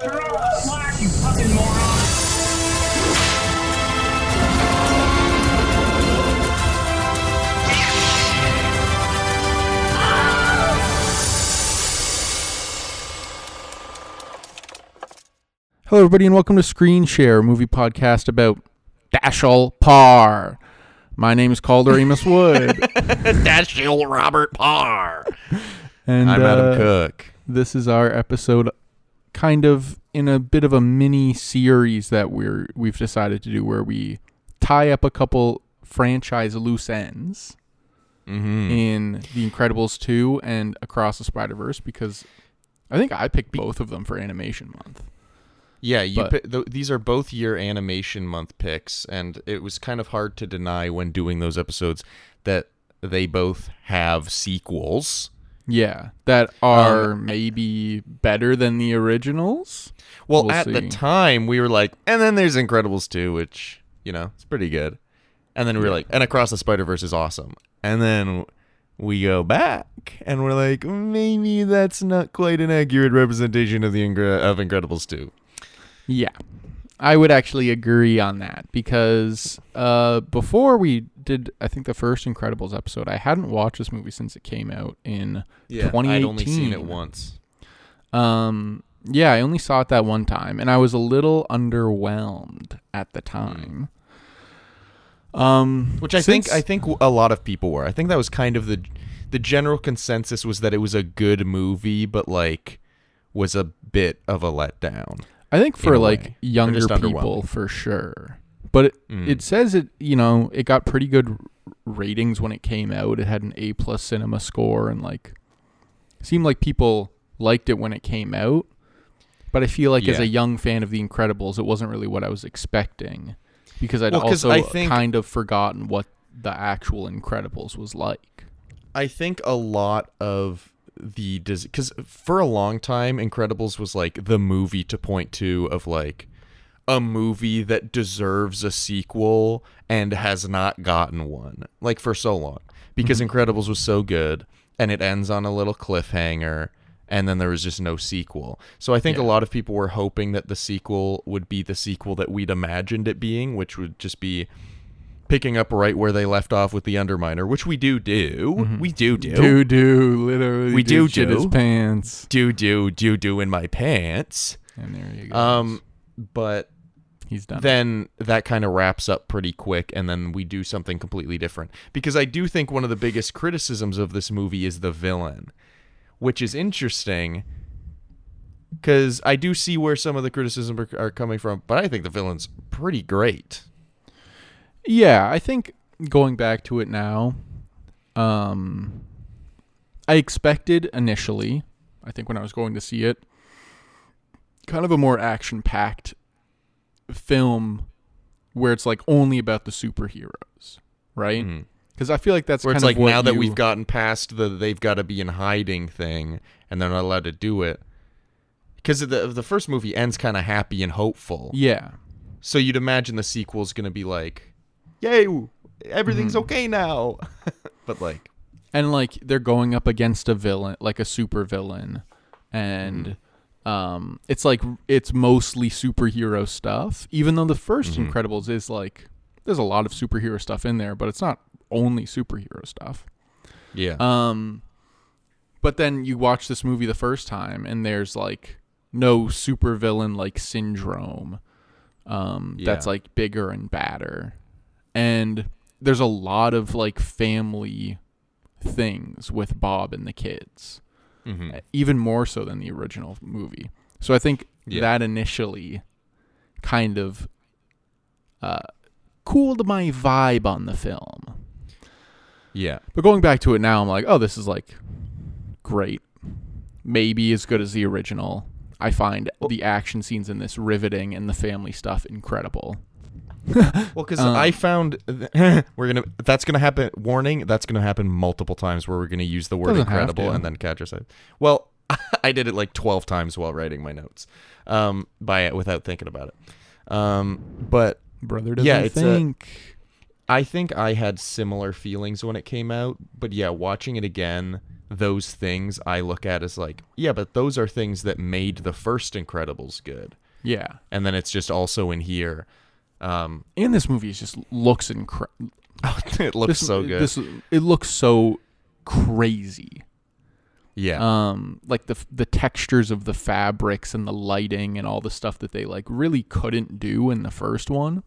Slack, you fucking moron! Hello, everybody, and welcome to Screen Share, a movie podcast about Dashiell Parr. My name is Calder Amos Wood. Dashiell Robert Parr. And I'm Adam Cook. This is our episode, kind of in a bit of a mini series that we've decided to do, where we tie up a couple franchise loose ends in The Incredibles 2 and Across the Spider-Verse, because I think I picked both of them for Animation Month. Yeah, these are both your Animation Month picks, and it was kind of hard to deny when doing those episodes that they both have sequels. Yeah, that are maybe better than the originals. Well, We'll at see. the time, we were like, and then there's Incredibles 2, which, it's pretty good. And then we were like, and Across the Spider-Verse is awesome. And then we go back, and we're like, maybe that's not quite an accurate representation of of Incredibles 2. Yeah, I would actually agree on that, because before we did, I think, the first Incredibles episode, I hadn't watched this movie since it came out in 2018. I'd only seen it once. Yeah, I only saw it that one time, and I was a little underwhelmed at the time. Which I think a lot of people were. I think that was kind of the general consensus, was that it was a good movie, but was a bit of a letdown. I think for way. younger Or just people, for sure. But it says it got pretty good ratings when it came out. It had an A+ cinema score, and it seemed like people liked it when it came out. But I feel like as a young fan of The Incredibles, it wasn't really what I was expecting, because I'd kind of forgotten what the actual Incredibles was like. I think a lot of because for a long time, Incredibles was the movie to point to of a movie that deserves a sequel and has not gotten one, for so long, because Incredibles was so good, and it ends on a little cliffhanger, and then there was just no sequel. So I think a lot of people were hoping that the sequel would be the sequel that we'd imagined it being, which would just be picking up right where they left off with The Underminer, which we do. We do. Literally. We do shit his pants. Do in my pants. And there you go. But he's done. Then that kind of wraps up pretty quick, and then we do something completely different. Because I do think one of the biggest criticisms of this movie is the villain, which is interesting, because I do see where some of the criticisms are coming from, but I think the villain's pretty great. Yeah, I think going back to it now, I expected initially, I think when I was going to see it, kind of a more action-packed film where it's only about the superheroes, right? Because I feel like that's where kind it's of what now that we've gotten past the they've got to be in hiding thing and they're not allowed to do it. Because the first movie ends kind of happy and hopeful. Yeah. So you'd imagine the sequel's going to be yay, everything's okay now. But and they're going up against a villain, a super villain, and it's mostly superhero stuff, even though the first Incredibles is there's a lot of superhero stuff in there, but it's not only superhero stuff. Yeah. But then you watch this movie the first time, and there's no super villain syndrome that's bigger and badder. And there's a lot of family things with Bob and the kids, even more so than the original movie. So I think that initially kind of cooled my vibe on the film. Yeah. But going back to it now, I'm like, oh, this is great. Maybe as good as the original. I find the action scenes in this riveting and the family stuff incredible. Well, because I found that's gonna happen. Warning, that's gonna happen multiple times, where we're gonna use the word incredible and then catch ourselves. Well, I did it 12 times while writing my notes, without thinking about it. But brother doesn't think. I think I had similar feelings when it came out, but watching it again, those things I look at as like, yeah, but those are things that made the first Incredibles good. Yeah. And then it's just also in here. And this movie just looks incredible. It looks so good. It looks so crazy. Yeah. Like the textures of the fabrics and the lighting and all the stuff that they like really couldn't do in the first one.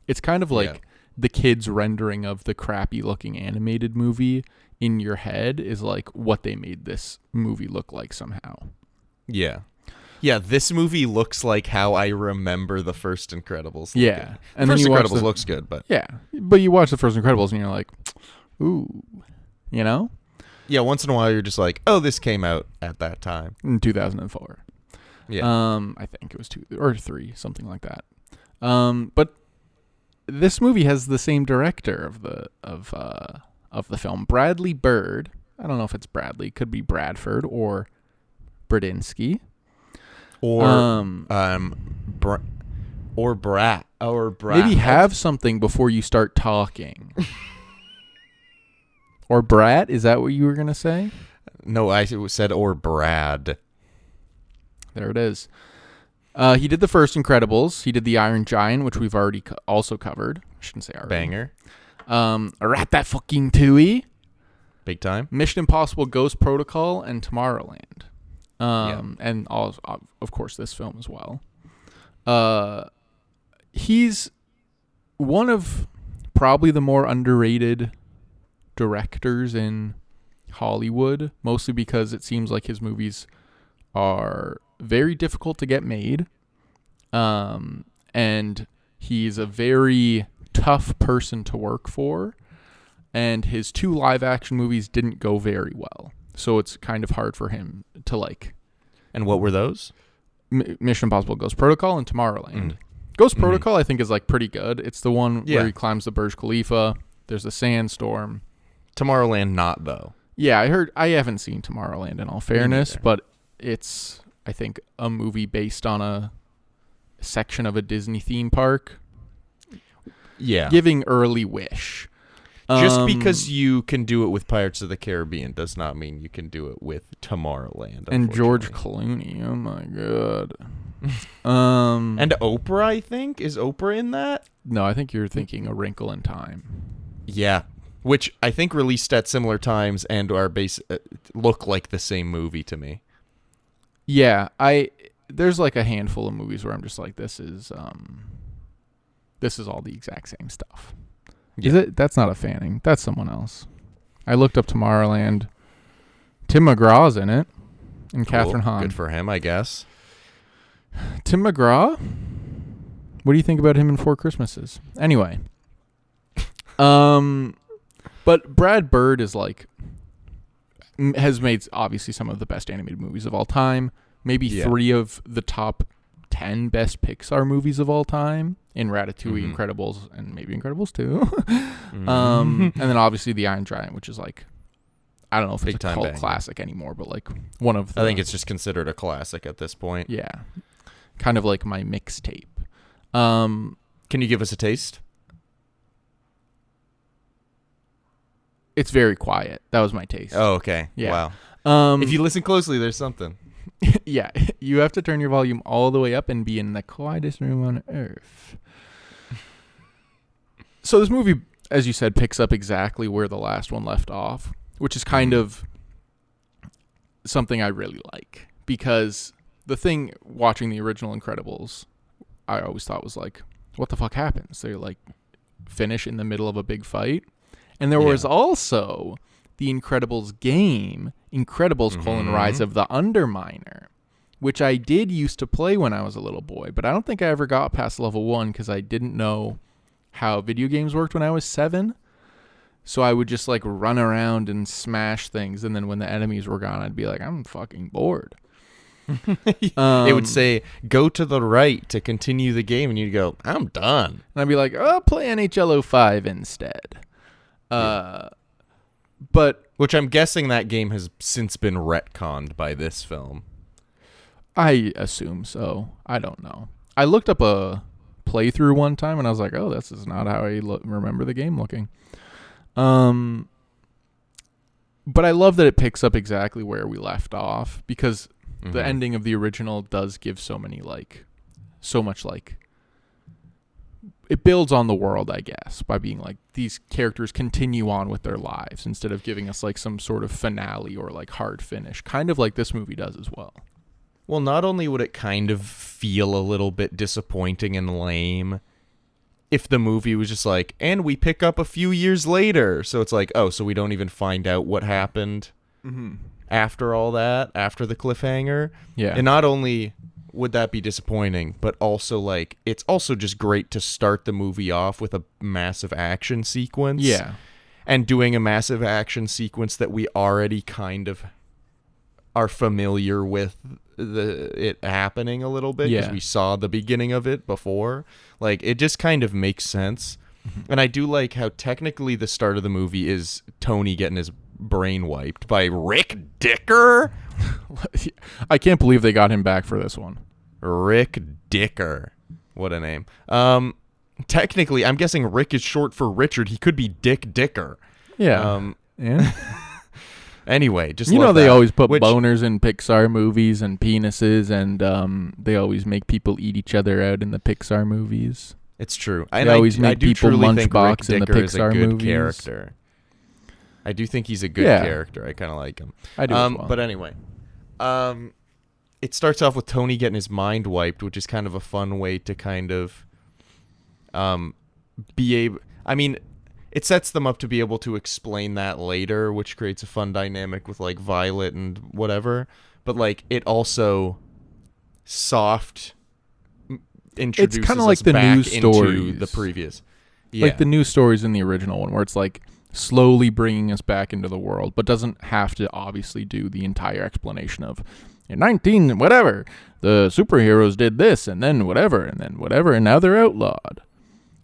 It's kind of like the kids' rendering of the crappy looking animated movie in your head is like what they made this movie look like somehow. Yeah. Yeah, this movie looks like how I remember the first Incredibles. Yeah. And the first Incredibles looks good, but... Yeah, but you watch the first Incredibles and you're like, ooh, you know? Yeah, once in a while you're just like, oh, this came out at that time. In 2004. Yeah. I think it was 2 or 3, something like that. But this movie has the same director of the film, Bradley Bird. I don't know if it's Bradley, could be Bradford or Bradinsky. Or Brat. Maybe have something before you start talking. Or Brat? Is that what you were gonna say? No, I said or Brad. There it is. He did the first Incredibles. He did the Iron Giant, which we've already also covered. I shouldn't say already. Banger. Rat that fucking tooey. Big time. Mission Impossible: Ghost Protocol and Tomorrowland. And all, of course, this film as well. He's one of probably the more underrated directors in Hollywood, mostly because it seems like his movies are very difficult to get made. And he's a very tough person to work for. And his 2 live action movies didn't go very well. So it's kind of hard for him to like. And what were those? Mission Impossible: Ghost Protocol and Tomorrowland. Ghost Protocol, I think, is like pretty good. It's the one where he climbs the Burj Khalifa. There's a sandstorm. Tomorrowland, not though. Yeah, I haven't seen Tomorrowland in all fairness, but it's, I think, a movie based on a section of a Disney theme park. Yeah. Giving early wish. Just because you can do it with Pirates of the Caribbean does not mean you can do it with Tomorrowland. And George Clooney. Oh my god. And Oprah, I think. Is Oprah in that? No, I think you're thinking A Wrinkle in Time. Yeah. Which I think released at similar times and are look like the same movie to me. Yeah, there's like a handful of movies where I'm just like, this is all the exact same stuff. Yeah. Is it? That's not a Fanning. That's someone else. I looked up Tomorrowland. Tim McGraw's in it. And Catherine Hahn. Good for him, I guess. Tim McGraw? What do you think about him in 4 Christmases? Anyway. But Brad Bird is like, has made obviously some of the best animated movies of all time. Maybe 3 of the top 10 best Pixar movies of all time in Ratatouille, Incredibles, and maybe Incredibles 2. And then obviously The Iron Giant, which is like, I don't know if it's a cult classic anymore, but like one of the... I think it's just considered a classic at this point. Yeah. Kind of like my mixtape. Can you give us a taste? It's very quiet. That was my taste. Oh, okay. Yeah. Wow. If you listen closely, there's something. Yeah. You have to turn your volume all the way up and be in the quietest room on earth. So this movie, as you said, picks up exactly where the last one left off, which is kind of something I really like. Because the thing watching the original Incredibles, I always thought was like, what the fuck happens? They like finish in the middle of a big fight. And there was also the Incredibles game, Incredibles: Rise of the Underminer, which I did used to play when I was a little boy, but I don't think I ever got past level 1 because I didn't know how video games worked when I was 7. So I would just like run around and smash things, and then when the enemies were gone, I'd be like, I'm fucking bored. It would say, go to the right to continue the game, and you'd go, I'm done. And I'd be like, oh, play NHL 05 instead. But which I'm guessing that game has since been retconned by this film. I assume so. I don't know. I looked up a playthrough one time, and I was like, oh, this is not how I remember the game looking. But I love that it picks up exactly where we left off, because Mm-hmm. the ending of the original does give so much it builds on the world, I guess, by being like, these characters continue on with their lives instead of giving us like some sort of finale or like hard finish, kind of like this movie does as well. Well, not only would it kind of feel a little bit disappointing and lame if the movie was just like, and we pick up a few years later. So it's like, oh, so we don't even find out what happened after all that, after the cliffhanger. Yeah. And not only would that be disappointing, but also like, it's also just great to start the movie off with a massive action sequence. Yeah. And doing a massive action sequence that we already kind of are familiar with it happening a little bit, because we saw the beginning of it before. Like, it just kind of makes sense. And I do like how technically the start of the movie is Tony getting his brain wiped by Rick Dicker. I can't believe they got him back for this one. Rick Dicker. What a name. Technically, I'm guessing Rick is short for Richard. He could be Dick Dicker. Yeah. And anyway, just you know, they that. always put boners in Pixar movies and penises, and they always make people eat each other out in the Pixar movies. It's true. They always make people lunchbox in the Dicker is a Pixar good movies. Character. I do think he's a good character. I kind of like him. I do as well. But anyway, it starts off with Tony getting his mind wiped, which is kind of a fun way to kind of be able... I mean, it sets them up to be able to explain that later, which creates a fun dynamic with, like, Violet and whatever. But, like, it also introduces it's kind of like us the back news into stories. the previous. Yeah. Like the news stories in the original one, where it's like slowly bringing us back into the world, but doesn't have to obviously do the entire explanation of in 19 whatever the superheroes did this and then whatever and now they're outlawed.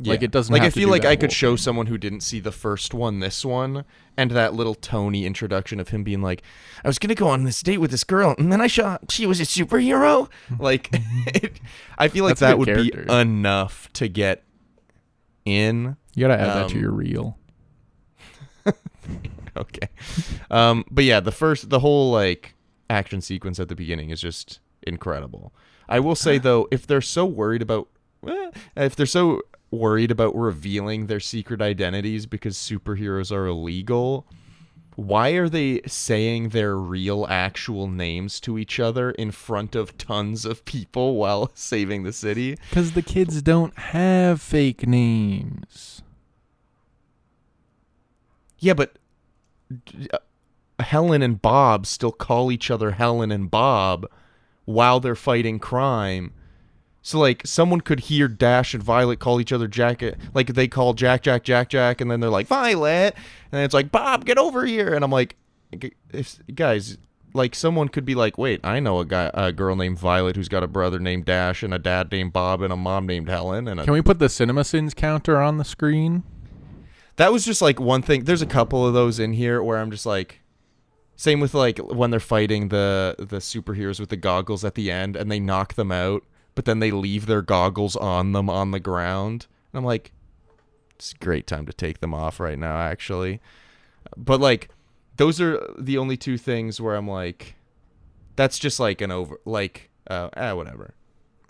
Yeah. Like, it doesn't like have I to feel do like that I could whole show thing. someone who didn't see the first one this one, and that little Tony introduction of him being like, I was gonna go on this date with this girl and then I shot she was a superhero. Like, I feel like That's a that good would character. be enough to get in. You gotta add that to your reel. Okay. But yeah, the whole like action sequence at the beginning is just incredible. I will say though, if they're so worried about revealing their secret identities because superheroes are illegal, why are they saying their real actual names to each other in front of tons of people while saving the city? Because the kids don't have fake names. Yeah, but Helen and Bob still call each other Helen and Bob while they're fighting crime. So, like, someone could hear Dash and Violet call each other Jack, like, they call Jack, Jack, Jack, Jack, and then they're like, Violet, and it's like, Bob, get over here, and I'm like, guys, like, someone could be like, wait, I know a girl named Violet who's got a brother named Dash and a dad named Bob and a mom named Helen. And Can we put the CinemaSins counter on the screen? That was just, like, one thing. There's a couple of those in here where I'm just like, same with, like, when they're fighting the superheroes with the goggles at the end, and they knock them out, but then they leave their goggles on them on the ground. And I'm like, it's a great time to take them off right now, actually. But, like, those are the only two things where I'm like, that's just like whatever.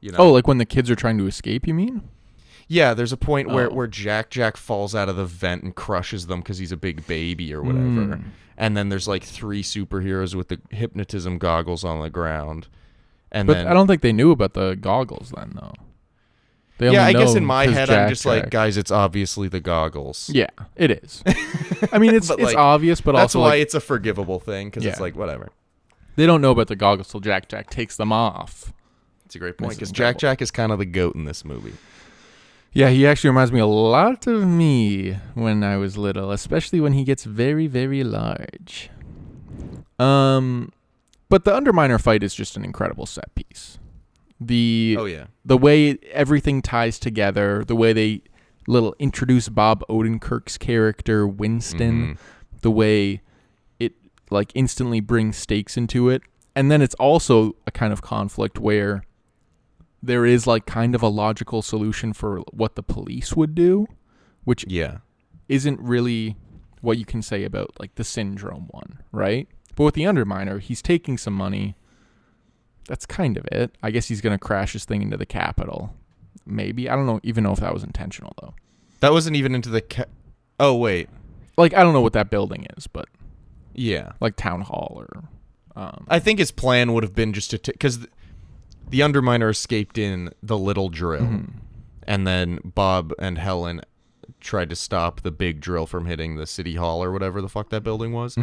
You know? Oh, like when the kids are trying to escape, you mean? Yeah, there's a point where Jack falls out of the vent and crushes them because he's a big baby or whatever. And then there's like 3 superheroes with the hypnotism goggles on the ground. But I don't think they knew about the goggles then, though. Yeah, I guess in my head, I'm just like, guys, it's obviously the goggles. Yeah, it is. I mean, it's like, obvious, but that's also why like, it's a forgivable thing, because it's like, whatever. They don't know about the goggles till Jack takes them off. It's a great point, because Jack is kind of the goat in this movie. Yeah, he actually reminds me a lot of me when I was little, especially when he gets very, very large. But the Underminer fight is just an incredible set piece. The way everything ties together, the way they introduce Bob Odenkirk's character Winston, the way it like instantly brings stakes into it, and then it's also a kind of conflict where there is like kind of a logical solution for what the police would do, which isn't really what you can say about like the Syndrome one, right? But with the Underminer, he's taking some money. That's kind of it. I guess he's gonna crash his thing into the Capitol. Maybe. I don't even know if that was intentional though. That wasn't even into the. Oh wait. Like I don't know what that building is, but yeah, like Town Hall or. I think his plan would have been just to because the Underminer escaped in the Little Drill, and then Bob and Helen tried to stop the big drill from hitting the City Hall or whatever the fuck that building was.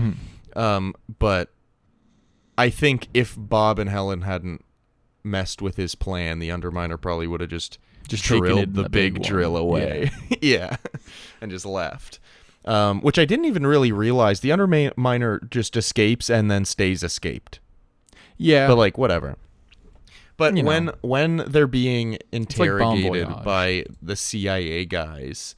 But I think if Bob and Helen hadn't messed with his plan, the Underminer probably would have just drilled the big drill away. Yeah. And just left. Which I didn't even really realize. The Underminer just escapes and then stays escaped. Yeah. But like, whatever. But when they're being interrogated by the CIA guys,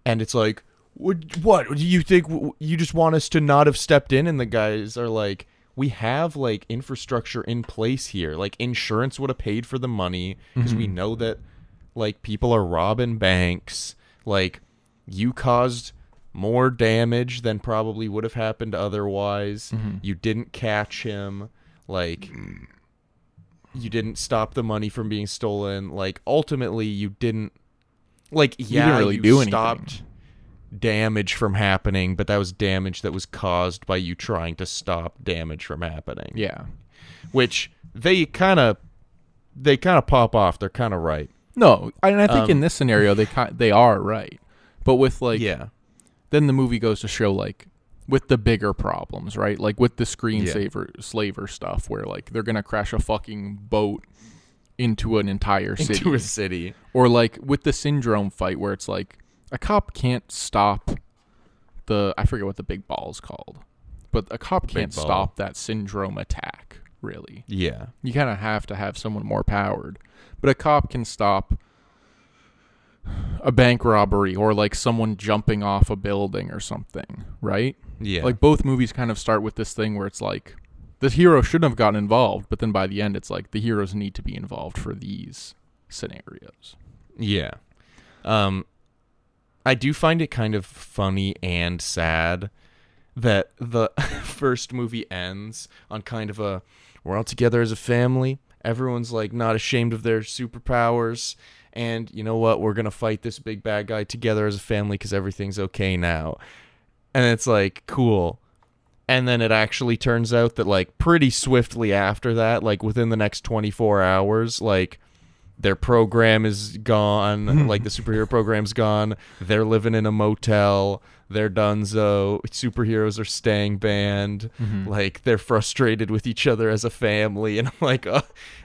and it's like, what do you think? You just want us to not have stepped in? And the guys are like, we have like infrastructure in place here. Like insurance would have paid for the money because we know that like people are robbing banks. Like you caused more damage than probably would have happened otherwise. You didn't catch him. Like you didn't stop the money from being stolen. Like ultimately you didn't. Like you didn't really do stopped anything. Damage from happening, but that was damage that was caused by you trying to stop damage from happening. Yeah, which they kind of pop off. They're kind of right. No, I think in this scenario they are right, but with like then the movie goes to show like with the bigger problems, right? Like with the slaver stuff, where like they're gonna crash a fucking boat into an entire city. Into a city. Or like with the Syndrome fight where it's like a cop can't stop I forget what the big ball is called, but a cop can't stop that Syndrome attack, really. Yeah. You kind of have to have someone more powered. But a cop can stop a bank robbery or like someone jumping off a building or something, right? Yeah. Like both movies kind of start with this thing where it's like the hero shouldn't have gotten involved, but then by the end it's like the heroes need to be involved for these scenarios. Yeah. I do find it kind of funny and sad that the first movie ends on kind of a we're all together as a family. Everyone's like not ashamed of their superpowers. And you know what? We're going to fight this big bad guy together as a family because everything's okay now. And it's like, cool. And then it actually turns out that like pretty swiftly after that, like within the next 24 hours, like their program is gone. Like the superhero program's gone. They're living in a motel. They're donezo. Superheroes are staying banned. Like they're frustrated with each other as a family. And I'm like,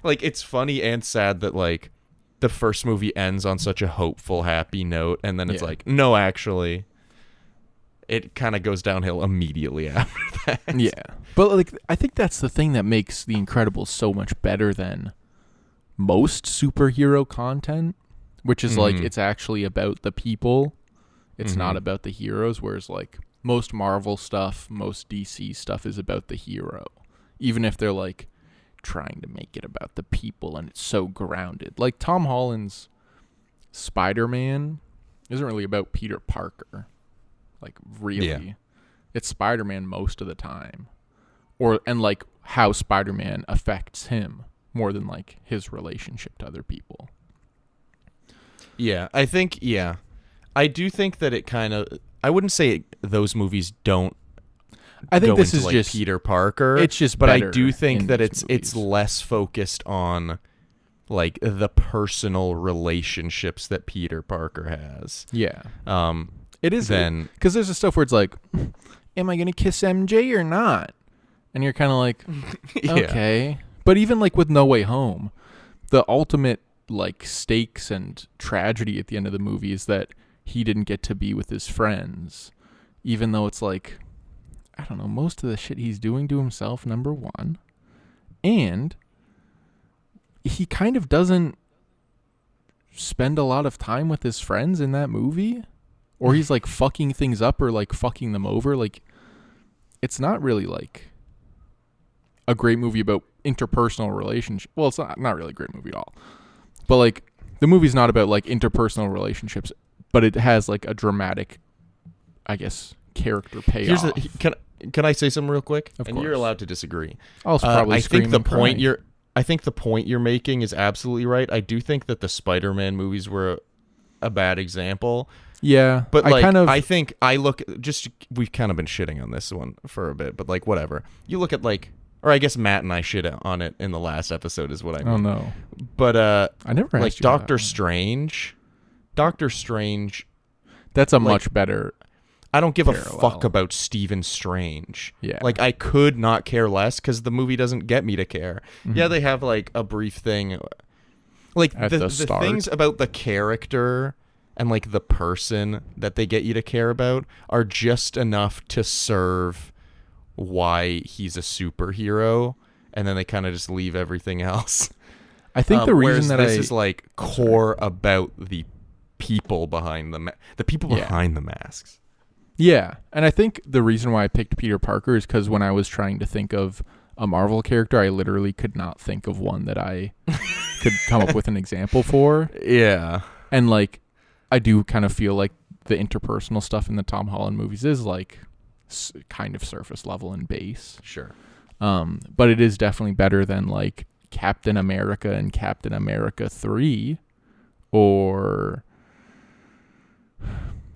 like it's funny and sad that like the first movie ends on such a hopeful, happy note. And then it's like, no, actually, it kind of goes downhill immediately after that. Yeah. But like, I think that's the thing that makes The Incredibles so much better than most superhero content, which is like, it's actually about the people. It's not about the heroes. Whereas like most Marvel stuff, most DC stuff is about the hero, even if they're like trying to make it about the people and it's so grounded. Like Tom Holland's Spider-Man isn't really about Peter Parker. Like really, it's Spider-Man most of the time, and like how Spider-Man affects him more than like his relationship to other people. Yeah, I think I do think that it kind of. I wouldn't say those movies don't. I think this is like just Peter Parker. It's just, but I do think that it's less focused on like the personal relationships that Peter Parker has. Yeah. It is then because there's the stuff where it's like, am I gonna kiss MJ or not? And you're kind of like, okay. But even like with No Way Home, the ultimate like stakes and tragedy at the end of the movie is that he didn't get to be with his friends, even though it's like, I don't know, most of the shit he's doing to himself, number one, and he kind of doesn't spend a lot of time with his friends in that movie. Or he's like fucking things up or like fucking them over. Like, it's not really like a great movie about interpersonal relationship. Well, it's not really a great movie at all. But like, the movie's not about like interpersonal relationships, but it has like a dramatic, I guess, character payoff. Can I say something real quick? Of and course. you're allowed to disagree. I'll probably scream and cry. I think the point you're making is absolutely right. I do think that the Spider-Man movies were a bad example. Yeah, but like we've kind of been shitting on this one for a bit, but like whatever. You look at like, or I guess Matt and I shit on it in the last episode is what I mean. Oh no. But I never like asked you Doctor Strange. That's a much better. I don't give parallel. a fuck about Stephen Strange. Yeah. Like I could not care less because the movie doesn't get me to care. Mm-hmm. Yeah, they have like a brief thing. Like At the start. things about the character and like the person that they get you to care about are just enough to serve why he's a superhero, and then they kind of just leave everything else. I think the reason that this is like core about the people behind the people Yeah. behind the masks. Yeah, and I think the reason why I picked Peter Parker is because when I was trying to think of a Marvel character, I literally could not think of one that I could come up with an example for. Yeah. And like, I do kind of feel like the interpersonal stuff in the Tom Holland movies is like kind of surface level and base. Sure. But it is definitely better than like Captain America and Captain America 3 or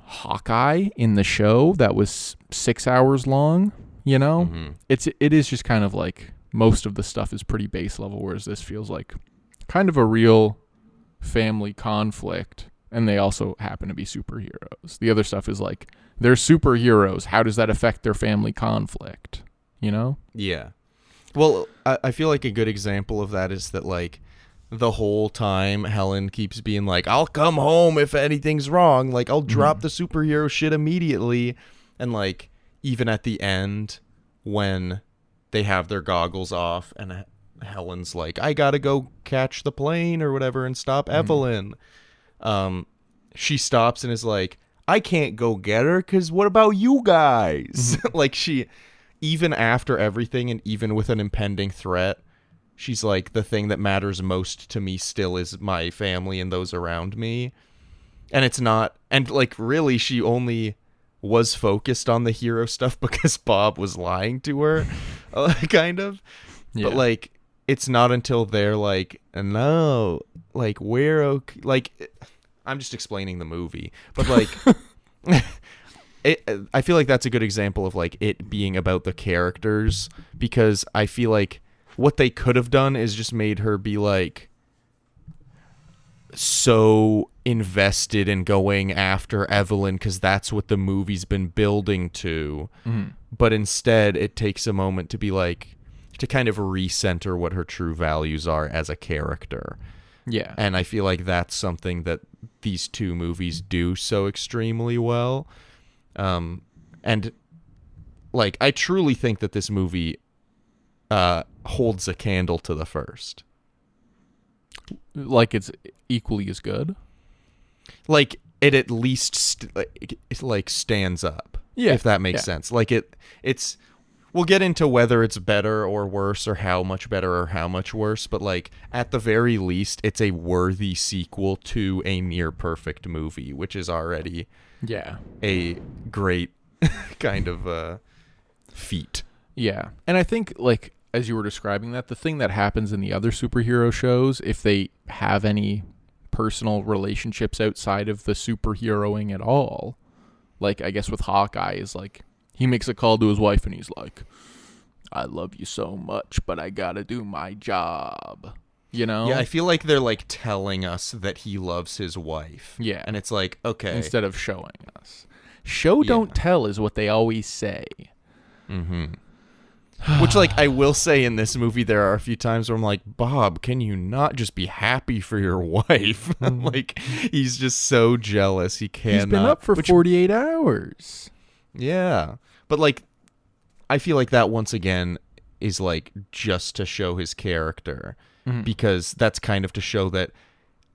Hawkeye in the show that was 6 hours long, you know? Mm-hmm. It is just kind of like most of the stuff is pretty base level, whereas this feels like kind of a real family conflict, and they also happen to be superheroes. The other stuff is like they're superheroes. How does that affect their family conflict? You know? Yeah. Well, I feel like a good example of that is that like the whole time Helen keeps being like, I'll come home if anything's wrong. Like I'll drop the superhero shit immediately. And like even at the end when they have their goggles off and Helen's like, I gotta go catch the plane or whatever and stop Evelyn. She stops and is like, I can't go get her because what about you guys? Like she, even after everything and even with an impending threat, she's like, the thing that matters most to me still is my family and those around me. And it's not, and like really she only was focused on the hero stuff because Bob was lying to her, kind of. Yeah. But like, it's not until they're like, no, like we're okay. Like, I'm just explaining the movie, but like, I feel like that's a good example of like it being about the characters, because I feel like what they could have done is just made her be like so invested in going after Evelyn because that's what the movie's been building to. But instead it takes a moment to be like, to kind of recenter what her true values are as a character. Yeah. And I feel like that's something that these two movies do so extremely well. And like, I truly think that this movie holds a candle to the first. Like it's equally as good. Like it at least it like stands up. Yeah. If that makes sense. Like it's we'll get into whether it's better or worse or how much better or how much worse, but like at the very least it's a worthy sequel to a near perfect movie, which is already a great kind of feat. Yeah. And I think like as you were describing that, the thing that happens in the other superhero shows, if they have any personal relationships outside of the superheroing at all, like I guess with Hawkeye is like he makes a call to his wife and he's like, I love you so much, but I gotta do my job. You know? Yeah, I feel like they're like telling us that he loves his wife. Yeah. And it's like, okay. Instead of showing us. Show don't tell is what they always say. Which, like, I will say in this movie, there are a few times where I'm like, Bob, can you not just be happy for your wife? Like, he's just so jealous. He cannot. He's been up for 48 hours. Yeah. But, like, I feel like that, once again, is, like, just to show his character. Because that's kind of to show that,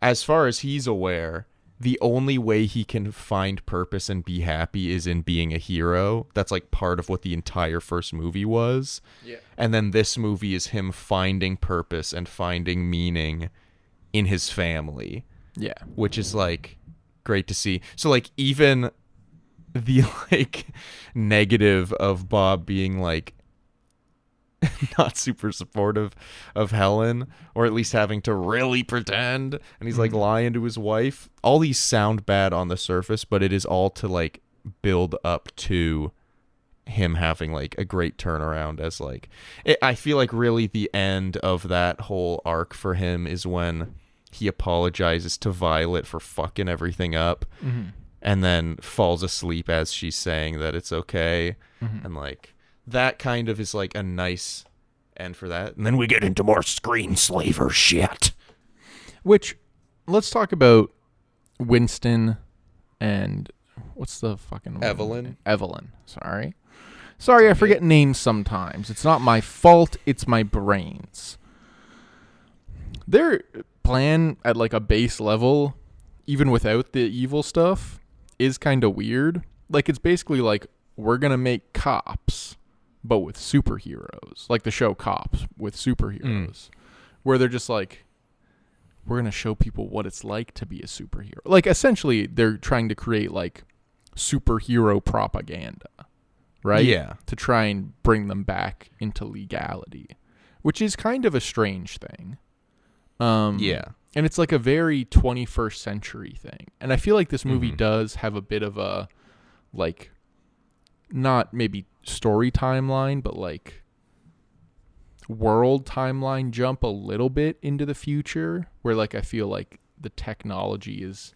as far as he's aware, the only way he can find purpose and be happy is in being a hero. That's like part of what the entire first movie was. Yeah. And then this movie is him finding purpose and finding meaning in his family. Yeah. Which is like great to see. So like even the like negative of Bob being like not super supportive of Helen, or at least having to really pretend, and he's like lying to his wife. All these sound bad on the surface, but it is all to like build up to him having like a great turnaround as like I feel like really the end of that whole arc for him is when he apologizes to Violet for fucking everything up, and then falls asleep as she's saying that it's okay, and like that kind of is like a nice end for that. And then we get into more screenslaver shit. Which, let's talk about Winston and what's the fucking Evelyn. Evelyn. Sorry, I forget names sometimes. It's not my fault. It's my brain's. Their plan at like a base level, even without the evil stuff, is kind of weird. Like, it's basically like, we're going to make Cops, but with superheroes. Like the show Cops with superheroes. Where they're just like, we're going to show people what it's like to be a superhero. Like, essentially, they're trying to create like superhero propaganda. Right? Yeah. To try and bring them back into legality, which is kind of a strange thing. Yeah. And it's like a very 21st century thing. And I feel like this movie does have a bit of a, like, not maybe story timeline, but like world timeline jump a little bit into the future, where like I feel like the technology is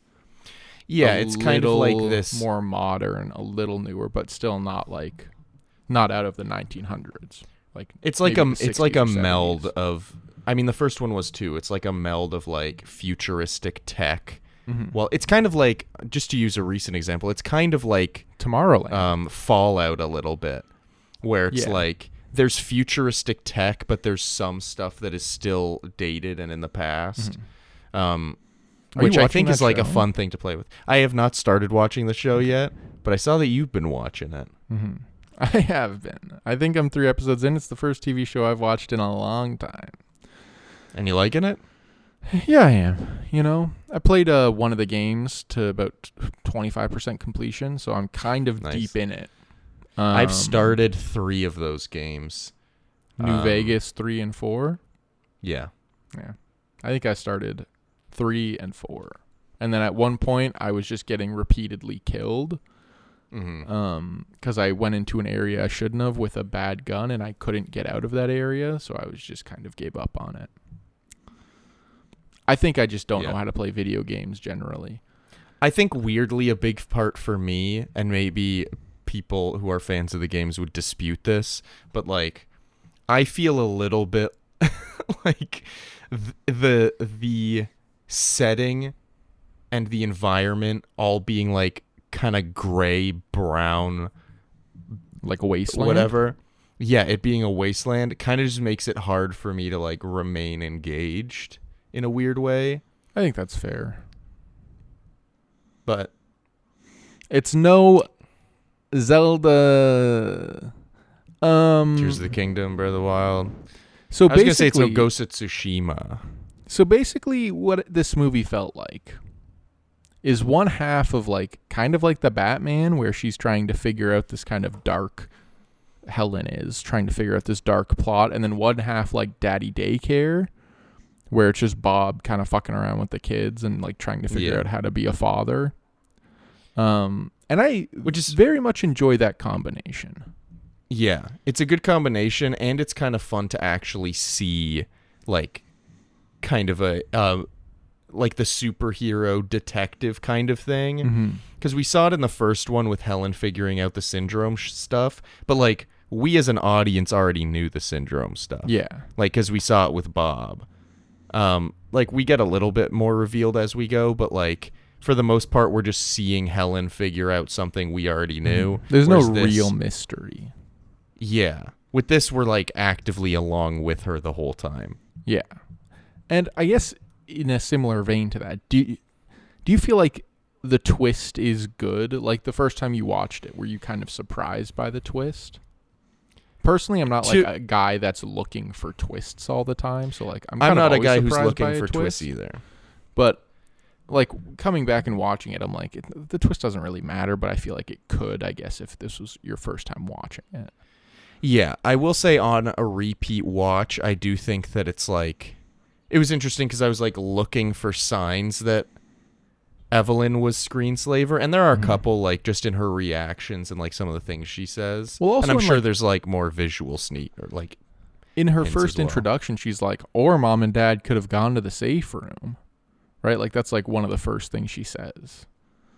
it's kind of like this more modern, a little newer, but still not out of the 1900s. Like it's like a 60s or meld 70s. of, I mean, the first one was too. It's like a meld of like futuristic tech. Well, it's kind of like, just to use a recent example, it's kind of like Tomorrowland. Fallout a little bit, where it's like there's futuristic tech, but there's some stuff that is still dated and in the past. Which I think is like a fun thing to play with. I have not started watching the show yet, but I saw that you've been watching it. I have been. I think I'm 3 episodes in. It's the first TV show I've watched in a long time. And you liking it? Yeah, I am. You know, I played one of the games to about 25% completion, so I'm kind of deep in it. I've started 3 of those games. New Vegas 3 and 4. Yeah. I think I started 3 and 4, and then at one point I was just getting repeatedly killed. Because I went into an area I shouldn't have with a bad gun, and I couldn't get out of that area, so I was just kind of gave up on it. I think I just don't know how to play video games generally. I think weirdly a big part for me, and maybe people who are fans of the games would dispute this, but like I feel a little bit like the setting and the environment all being like kind of gray brown, like a wasteland, whatever. Yeah, it being a wasteland kind of just makes it hard for me to like remain engaged in a weird way. I think that's fair, but it's no Zelda. Tears of the Kingdom, Breath of the Wild. So I was gonna say it's no Ghost of Tsushima. So basically, what this movie felt like is one half of like kind of like the Batman, where she's trying to figure out this kind of dark, Helen is trying to figure out this dark plot, and then one half like Daddy Daycare, where it's just Bob kind of fucking around with the kids and like trying to figure out how to be a father. And I just very much enjoy that combination. Yeah, it's a good combination, and it's kind of fun to actually see like kind of a like the superhero detective kind of thing, because we saw it in the first one with Helen figuring out the syndrome stuff, but like we as an audience already knew the syndrome stuff. Yeah, like because we saw it with Bob. Like we get a little bit more revealed as we go, but like for the most part we're just seeing Helen figure out something we already knew. There's no real mystery. Yeah, with this we're like actively along with her the whole time. Yeah, and I guess in a similar vein to that, do you feel like the twist is good? Like the first time you watched it, were you kind of surprised by the twist? Personally, I'm not like a guy that's looking for twists all the time, so like I'm not a guy who's looking for twists either. But like coming back and watching it, I'm like, the twist doesn't really matter, but I feel like it could, I guess, if this was your first time watching it. Yeah, I will say on a repeat watch, I do think that it's like, it was interesting because I was like looking for signs that Evelyn was screenslaver, and there are a couple like just in her reactions and like some of the things she says. Well, also and I'm sure like, there's like more visual sneak or like in her hints first as well. introduction, she's like, or mom and dad could have gone to the safe room, right? Like that's like one of the first things she says.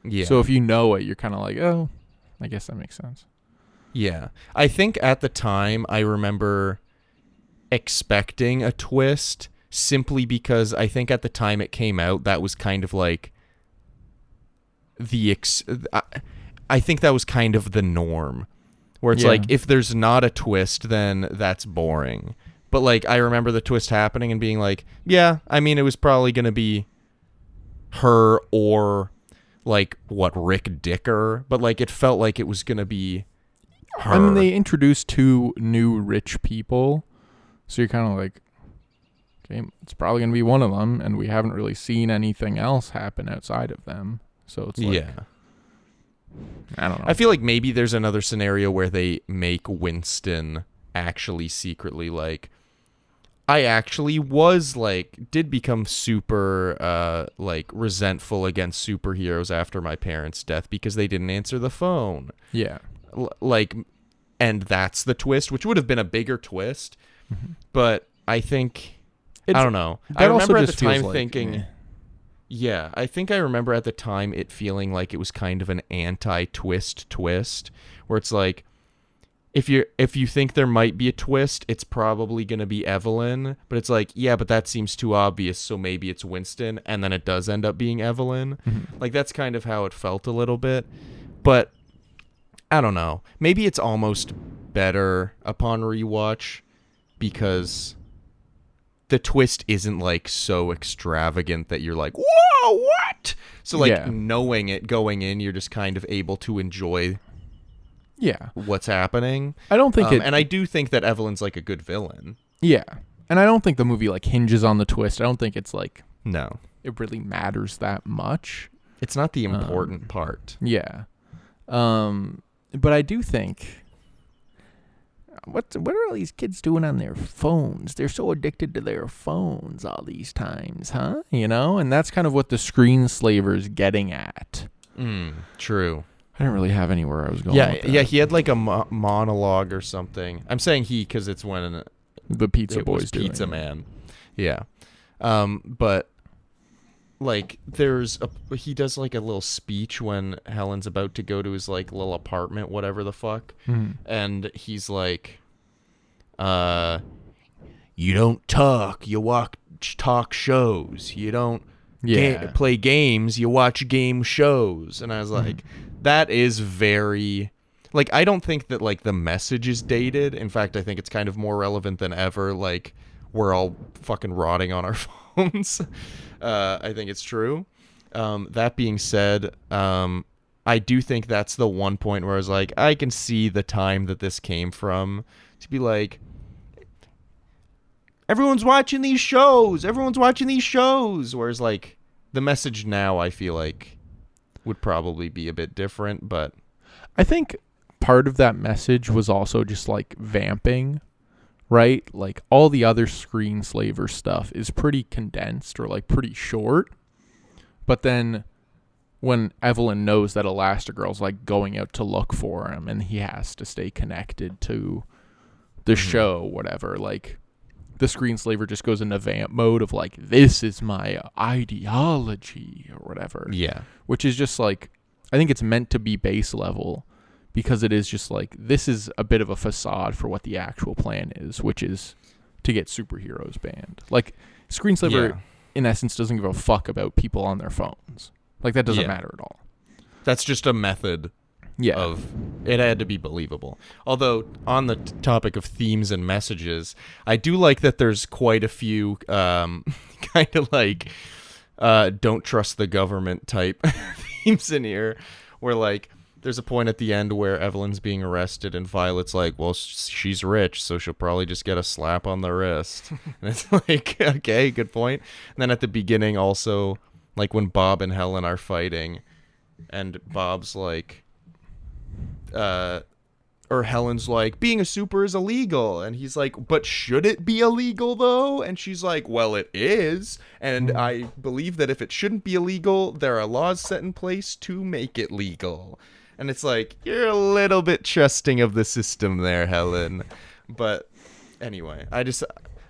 Yeah. So if you know it, you're kind of like, oh, I guess that makes sense. Yeah. I think at the time I remember expecting a twist simply because I think at the time it came out, that was kind of like I think that was kind of the norm, where it's like, if there's not a twist, then that's boring. But like, I remember the twist happening and being like, yeah, I mean, it was probably going to be her or like Rick Dicker, but like it felt like it was going to be her. I mean, they introduced 2 new rich people, so you're kind of like, okay, it's probably going to be one of them, and we haven't really seen anything else happen outside of them. So it's like, I don't know. I feel like maybe there's another scenario where they make Winston actually secretly like, I actually was like, did become super like resentful against superheroes after my parents' death because they didn't answer the phone. Yeah. Like, and that's the twist, which would have been a bigger twist. But I think, I don't know. I remember at the time thinking, yeah, I think I remember at the time it feeling like it was kind of an anti-twist twist, where it's like, if you think there might be a twist, it's probably going to be Evelyn, but it's like, yeah, but that seems too obvious, so maybe it's Winston, and then it does end up being Evelyn. Like, that's kind of how it felt a little bit. But I don't know. Maybe it's almost better upon rewatch because the twist isn't like so extravagant that you're like, whoa, what? So like knowing it going in, you're just kind of able to enjoy what's happening. I don't think and I do think that Evelyn's like a good villain. Yeah. And I don't think the movie like hinges on the twist. I don't think it's like, no, it really matters that much. It's not the important part. Yeah. But I do think, what are all these kids doing on their phones? They're so addicted to their phones all these times, huh? You know? And that's kind of what the screenslaver's getting at. True. I didn't really have anywhere I was going with that. Yeah, he had like a monologue or something. I'm saying he because it's when the Pizza Boy's doing Pizza Man. Yeah. But like he does like a little speech when Helen's about to go to his like little apartment, whatever the fuck. And he's like, you don't talk, you talk shows. You don't play games, you watch game shows. And I was like, that is very, like, I don't think that like the message is dated. In fact, I think it's kind of more relevant than ever. Like, we're all fucking rotting on our phones. I think it's true. That being said, I do think that's the one point where I was like, I can see the time that this came from to be like, everyone's watching these shows. Whereas like the message now, I feel like would probably be a bit different, but I think part of that message was also just like vamping, right? Like all the other screenslaver stuff is pretty condensed or like pretty short. But then when Evelyn knows that Elastigirl's like going out to look for him and he has to stay connected to the show, whatever, like the screenslaver just goes into vamp mode of like, this is my ideology or whatever. Yeah. Which is just like, I think it's meant to be base level because it is just like, this is a bit of a facade for what the actual plan is, which is to get superheroes banned. Like screenslaver in essence doesn't give a fuck about people on their phones. Like that doesn't matter at all. That's just a method. Of it had to be believable. Although on the topic of themes and messages, I do like that there's quite a few kind of like don't trust the government type themes in here, where like there's a point at the end where Evelyn's being arrested and Violet's like, well, she's rich, so she'll probably just get a slap on the wrist. And it's like, okay, good point. And then at the beginning also, like when Bob and Helen are fighting, and Bob's like, or Helen's like, being a super is illegal, and he's like, but should it be illegal though? And she's like, well, it is, and I believe that if it shouldn't be illegal, there are laws set in place to make it legal. And it's like, you're a little bit trusting of the system there, Helen. But anyway,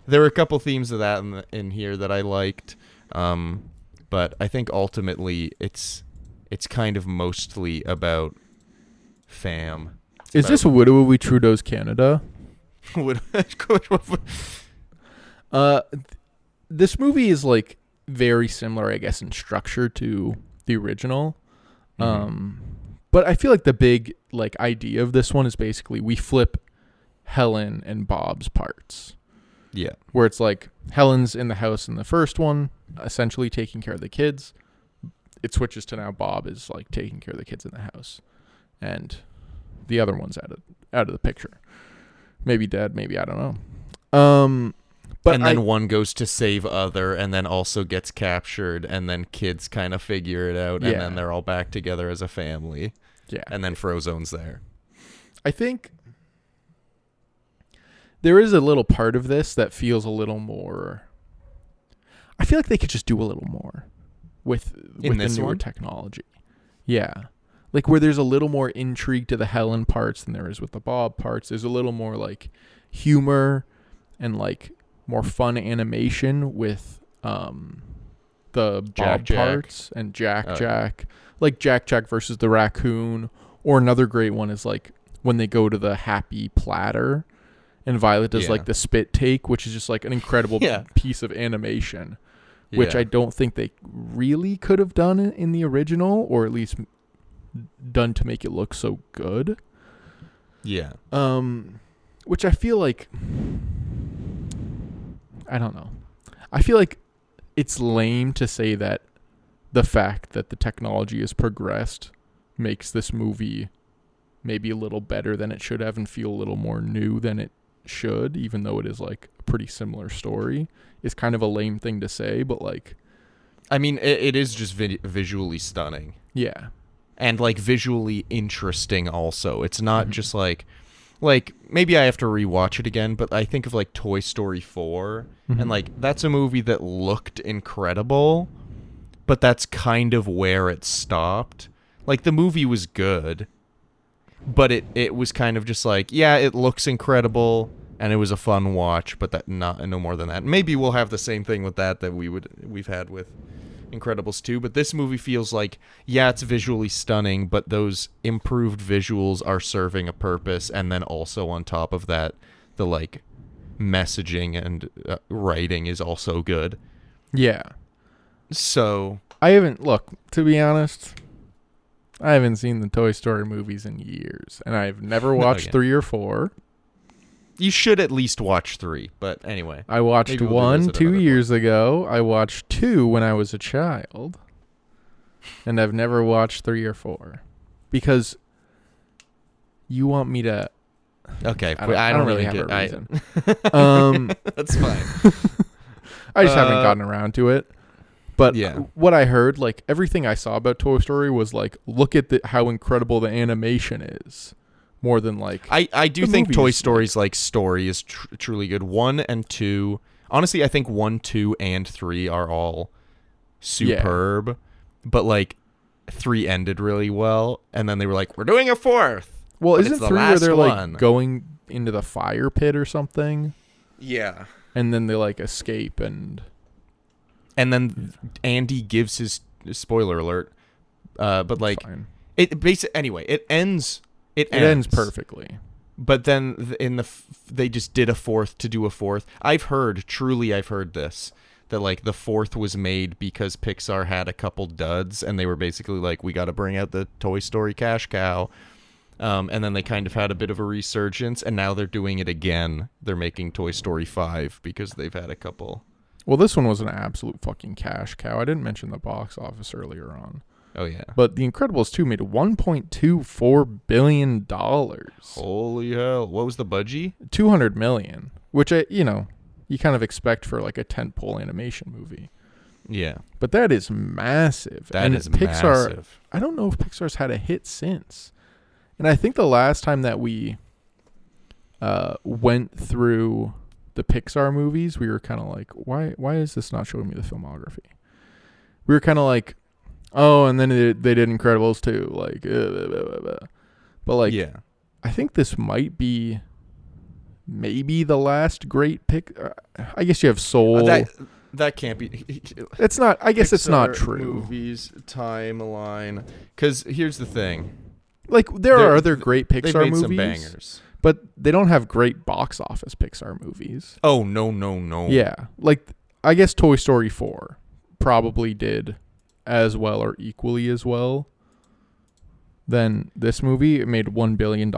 there were a couple themes of that in here that I liked, but I think ultimately it's kind of mostly about fam. Is this Widowy Trudeau's Canada? This movie is like very similar, I guess, in structure to the original. But I feel like the big like idea of this one is basically we flip Helen and Bob's parts. Yeah. Where it's like Helen's in the house in the first one, essentially taking care of the kids. It switches to now Bob is like taking care of the kids in the house. And the other one's out of the picture. Maybe dead, maybe I don't know. But and then one goes to save other, and then also gets captured, and then kids kind of figure it out, and then they're all back together as a family. Yeah. And then Frozone's there. I think there is a little part of this that feels a little more. I feel like they could just do a little more with the newer technology. Yeah. Like where there's a little more intrigue to the Helen parts than there is with the Bob parts. There's a little more like humor and more fun animation with the Bob parts and Jack. Like Jack versus the raccoon. Or another great one is like when they go to the happy platter and Violet does like the spit take, which is just like an incredible piece of animation, which I don't think they really could have done in the original, or at least done to make it look so good. Yeah. Which I feel like, I don't know. I feel like it's lame to say that the fact that the technology has progressed makes this movie maybe a little better than it should have and feel a little more new than it should, even though it is like a pretty similar story. It's kind of a lame thing to say, but like, I mean, it is just visually stunning. Yeah. And like visually interesting also. It's not just like maybe I have to rewatch it again, but I think of like Toy Story 4 and like that's a movie that looked incredible, but that's kind of where it stopped. Like the movie was good, but it was kind of just like, yeah, it looks incredible and it was a fun watch, but that no more than that. Maybe we'll have the same thing with that we've had with Incredibles 2, but this movie feels like, yeah, it's visually stunning, but those improved visuals are serving a purpose, and then also on top of that, the like messaging and writing is also good. Yeah. So to be honest, I haven't seen the Toy Story movies in years, and I've never watched 3 or 4. You should at least watch 3, but anyway. I watched 1 2 years ago. I watched 2 when I was a child. And I've never watched 3 or 4. Because you want me to... Okay, I don't really have a reason. That's fine. I just haven't gotten around to it. But what I heard, like, everything I saw about Toy Story was like, look at how incredible the animation is. More than like I do think Toy Story's like story is truly good. 1 and 2, honestly, I think 1, 2, and 3 are all superb. But like 3 ended really well, and then they were like, we're doing a 4th. Well, isn't 3 where they're like going into the fire pit or something? Yeah. And then they like escape and then Andy gives his spoiler alert. But like it basically anyway, it ends. It ends perfectly. But then they just did a 4th to do a 4th. I've heard this, that like the 4th was made because Pixar had a couple duds and they were basically like, we got to bring out the Toy Story cash cow. And then they kind of had a bit of a resurgence, and now they're doing it again. They're making Toy Story 5 because they've had a couple. Well, this one was an absolute fucking cash cow. I didn't mention the box office earlier on. Oh, yeah. But The Incredibles 2 made $1.24 billion. Holy hell. What was the budget? $200 million, which, you kind of expect for like a tentpole animation movie. Yeah. But that is massive. That is massive. I don't know if Pixar's had a hit since. And I think the last time that we went through the Pixar movies, we were kind of like, why is this not showing me the filmography? We were kind of like, oh, and then they did Incredibles too. Like, blah, blah, blah. But like, yeah. I think this might be maybe the last great pick. I guess you have Soul. That can't be. It's not. I guess Pixar it's not true. Movies timeline. Because here's the thing. Like there are other great Pixar they've made movies, some bangers, but they don't have great box office Pixar movies. Oh no. Yeah, like I guess Toy Story 4 probably did as well or equally as well than this movie. It made $1 billion.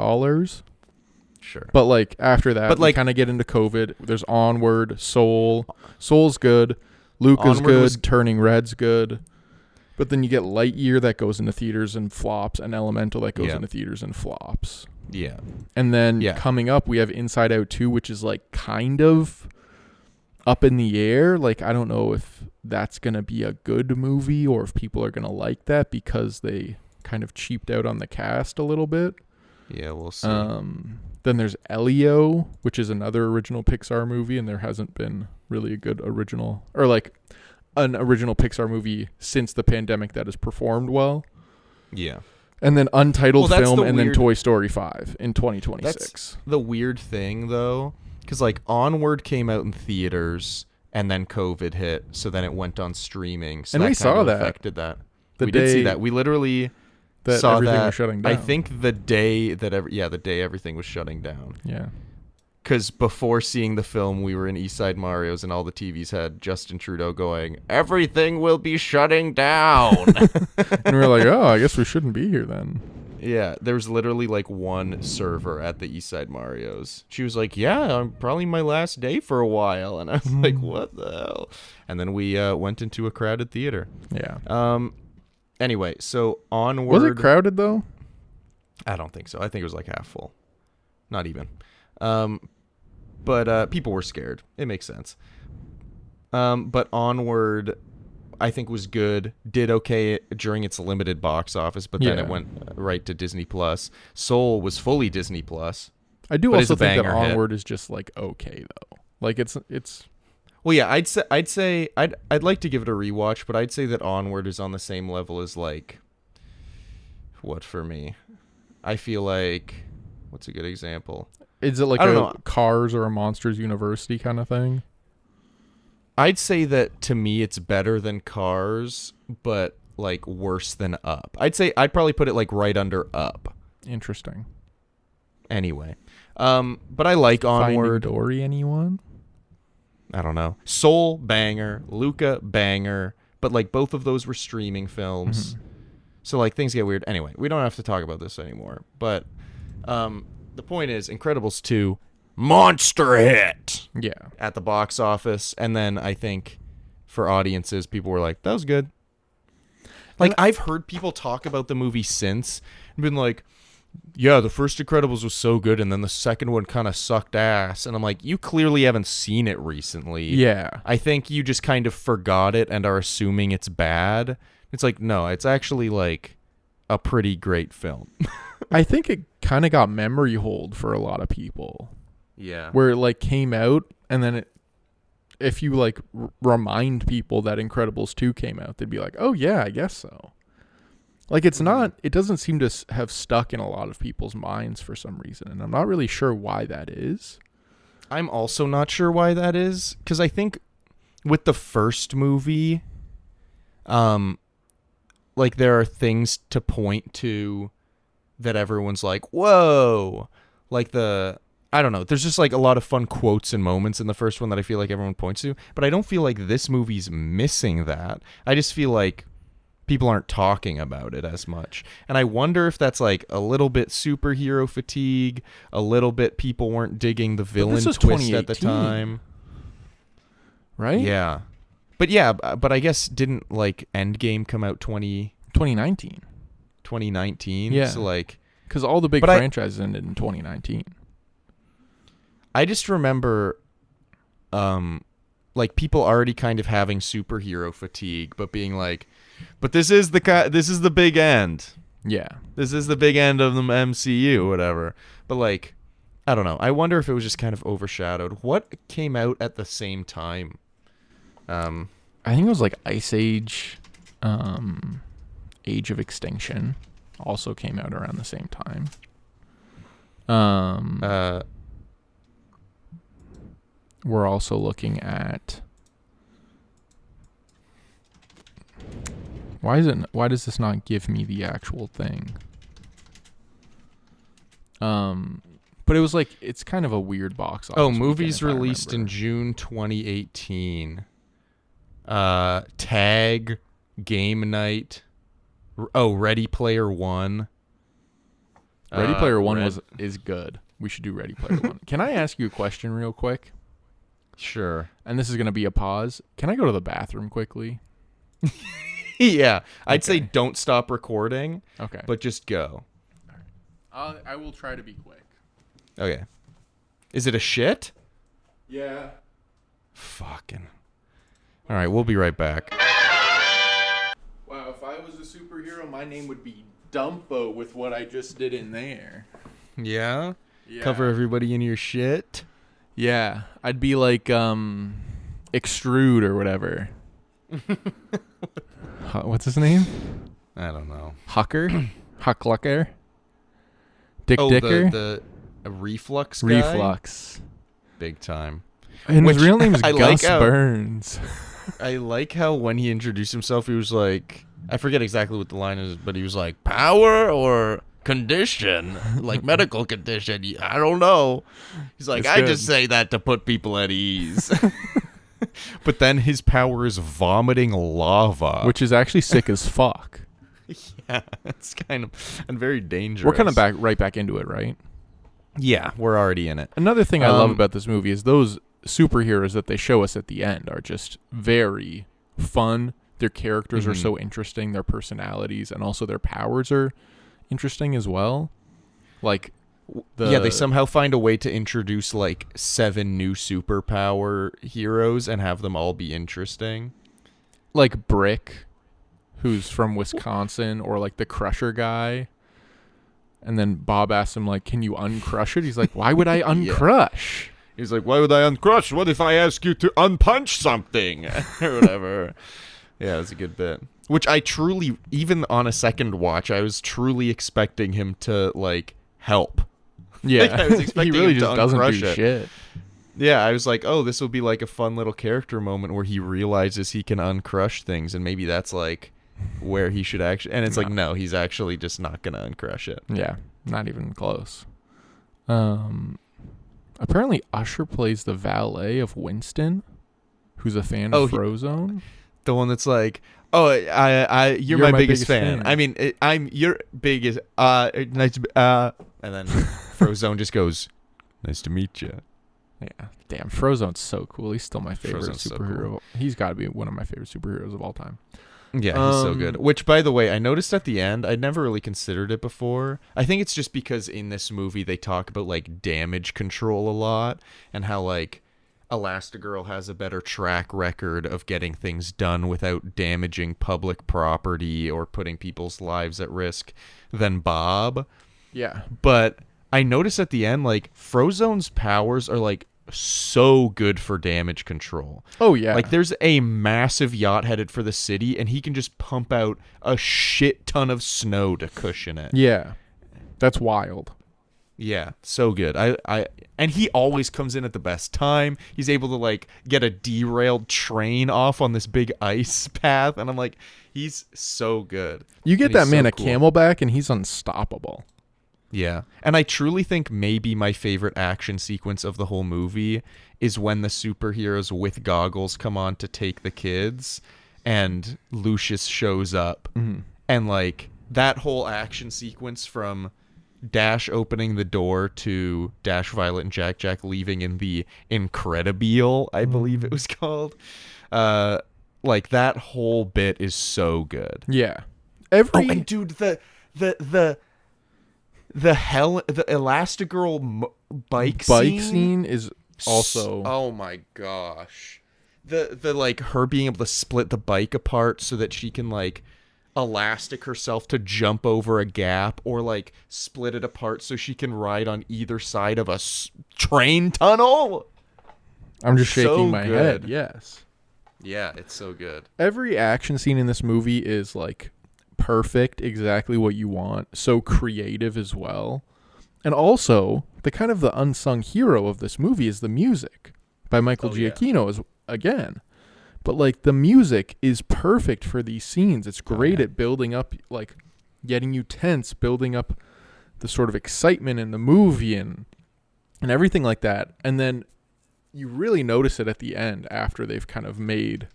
Sure. But like after that, we kind of get into COVID. There's Onward, Soul. Soul's good. Luca's Onward good. Turning Red's good. But then you get Lightyear that goes into theaters and flops, and Elemental that goes into theaters and flops. Yeah. And then coming up, we have Inside Out 2, which is like kind of up in the air. Like I don't know if that's going to be a good movie or if people are going to like that because they kind of cheaped out on the cast a little bit. Yeah, we'll see. Then there's Elio, which is another original Pixar movie, and there hasn't been really a good original or like an original Pixar movie since the pandemic that has performed well. Yeah. And then Untitled Film and then Toy Story 5 in 2026. That's the weird thing, though, because like Onward came out in theaters and then COVID hit, so then it went on streaming. So and that we saw that. Affected that. We did see that. We literally saw everything that. was shutting down. I think the day that the day everything was shutting down. Yeah. Because before seeing the film, we were in Eastside Mario's and all the TVs had Justin Trudeau going, "Everything will be shutting down." And we were like, oh, I guess we shouldn't be here then. Yeah, there was literally like one server at the Eastside Mario's. She was like, yeah, I'm probably my last day for a while. And I was like, what the hell? And then we went into a crowded theater. Yeah. Anyway, so Onward. Was it crowded though? I don't think so. I think it was like half full. Not even. But people were scared. It makes sense. But Onward, I think, was good. Did okay during its limited box office, but then it went right to Disney Plus. Soul was fully Disney Plus. I do also think that Onward is just like okay though. Like it's. Well, yeah, I'd like to give it a rewatch, but I'd say that Onward is on the same level as like. What for me? I feel like. What's a good example? Is it like a Cars or a Monsters University kind of thing? I'd say that to me it's better than Cars, but like worse than Up. I'd probably put it like right under Up. Interesting. Anyway, but I like Onward. Finding Dory, anyone? I don't know. Soul banger, Luca banger, but like both of those were streaming films, so like things get weird. Anyway, we don't have to talk about this anymore. But the point is, Incredibles 2, monster hit. Yeah. At the box office, and then I think for audiences, people were like, "That was good." Like I've heard people talk about the movie since and been like, "Yeah, the first Incredibles was so good, and then the second one kind of sucked ass." And I'm like, "You clearly haven't seen it recently." Yeah. I think you just kind of forgot it and are assuming it's bad. It's like, no, it's actually like a pretty great film. I think it kind of got memory hold for a lot of people. Yeah. Where it like came out, and then if you like remind people that Incredibles 2 came out, they'd be like, oh yeah, I guess so. Like it doesn't seem to have stuck in a lot of people's minds for some reason. And I'm not really sure why that is. I'm also not sure why that is. Because I think with the first movie, like there are things to point to that everyone's like, whoa, like I don't know. There's just like a lot of fun quotes and moments in the first one that I feel like everyone points to, but I don't feel like this movie's missing that. I just feel like people aren't talking about it as much. And I wonder if that's like a little bit superhero fatigue, a little bit people weren't digging the villain twist at the time. Right? Yeah. But I guess didn't like Endgame come out 2019? 2019? Yeah. So like, because all the big franchises ended in 2019. I just remember like people already kind of having superhero fatigue, but being like, but this is the big end. Yeah. This is the big end of the MCU or whatever. But like, I don't know. I wonder if it was just kind of overshadowed. What came out at the same time? I think it was like Ice Age, Age of Extinction also came out around the same time. We're also looking at why does this not give me the actual thing? But it was like, it's kind of a weird box office. Oh, weekend, movies if I released in remember. June 2018. Tag, Game Night. Ready Player One. Ready Player One is good. We should do Ready Player One. Can I ask you a question real quick? Sure. And this is going to be a pause. Can I go to the bathroom quickly? Yeah. I'd Okay. say don't stop recording, Okay. but just go. I will try to be quick. Okay. Is it a shit? Yeah. Fucking. All right, we'll be right back. Wow, if I was a superhero, my name would be Dumbo with what I just did in there. Yeah? Yeah. Cover everybody in your shit? Yeah. I'd be like Extrude or whatever. What's his name? I don't know. Hucker? Hucklucker? Dick Oh, Dicker? the reflux guy? Reflux. Big time. And Which his real name is I Gus like how- Burns. I like how when he introduced himself, he was like, I forget exactly what the line is, but he was like, power or condition, like medical condition. I don't know. He's like, It's I good. just say that to put people at ease. But then his power is vomiting lava. Which is actually sick as fuck. Yeah, it's kind of and very dangerous. We're kind of right back into it, right? Yeah, we're already in it. Another thing I love Um, about this movie is those superheroes that they show us at the end are just very fun. Their characters are Mhm. so interesting, their personalities, and also their powers are interesting as well. Like, They somehow find a way to introduce like 7 new superpower heroes and have them all be interesting. like Brick, who's from Wisconsin, or like the Crusher guy. And then Bob asks him, like, can you uncrush it? He's like, why would I uncrush? He's like, why would I uncrush? What if I ask you to unpunch something? Or whatever. Yeah, that's a good bit. Which I truly, even on a second watch, I was truly expecting him to, like, help. Yeah, Like, I was expecting he really him to just doesn't uncrush do it. shit. Yeah, I was like, oh, this will be like a fun little character moment where he realizes he can uncrush things, and maybe that's, like, where he should actually... And it's like, no, he's actually just not going to uncrush it. Yeah, not even close. Apparently Usher plays the valet of Winston, who's a fan of Frozone. The one that's like, oh, you're my biggest fan. fan. I mean, I'm your biggest. Nice to, and then Frozone just goes, nice to meet you. Yeah, damn, Frozone's so cool. He's still my favorite Frozone's so superhero. cool. He's got to be one of my favorite superheroes of all time. Yeah, he's so good. Which, by the way, I noticed at the end, I'd never really considered it before. I think it's just because in this movie they talk about like damage control a lot and how like Elastigirl has a better track record of getting things done without damaging public property or putting people's lives at risk than Bob. Yeah, But I noticed at the end, like, Frozone's powers are, like, so good for damage control. Oh, yeah. Like, there's a massive yacht headed for the city, and he can just pump out a shit ton of snow to cushion it. yeah, that's wild. Yeah, so good. And he always comes in at the best time. He's able to, like, get a derailed train off on this big ice path, and I'm like, he's so good. You get And that he's man so a cool. Camelback, and he's unstoppable. Yeah. And I truly think maybe my favorite action sequence of the whole movie is when the superheroes with goggles come on to take the kids and Lucius shows up. Mm-hmm. And like that whole action sequence from Dash opening the door to Dash, Violet, and Jack leaving in the Incredibile, I believe it was called. Like that whole bit is so good. Yeah. Oh, and dude, the Elastigirl bike scene is also Oh my gosh. the like her being able to split the bike apart so that she can like elastic herself to jump over a gap, or like split it apart so she can ride on either side of a train tunnel. I'm just shaking So my good. head. Yes. Yeah, it's so good. Every action scene in this movie is like perfect, exactly what you want. So creative as well. And also, the unsung hero of this movie is the music by Michael Giacchino as again. But like the music is perfect for these scenes. It's great at building up, like getting you tense, building up the sort of excitement in the movie and everything like that. And then you really notice it at the end after they've kind of made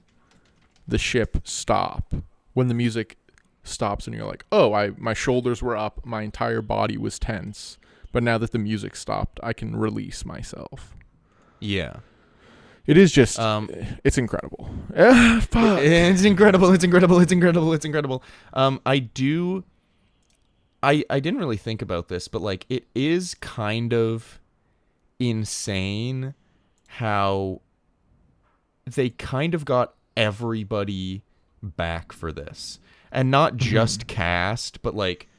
the ship stop. When the music stops and you're like, oh, my shoulders were up, my entire body was tense. But now that the music stopped, I can release myself. Yeah. It is just, it's incredible. Fuck. It's incredible. It's incredible. It's incredible. It's incredible. I didn't really think about this, but like it is kind of insane how they kind of got everybody back for this. And not just cast, but like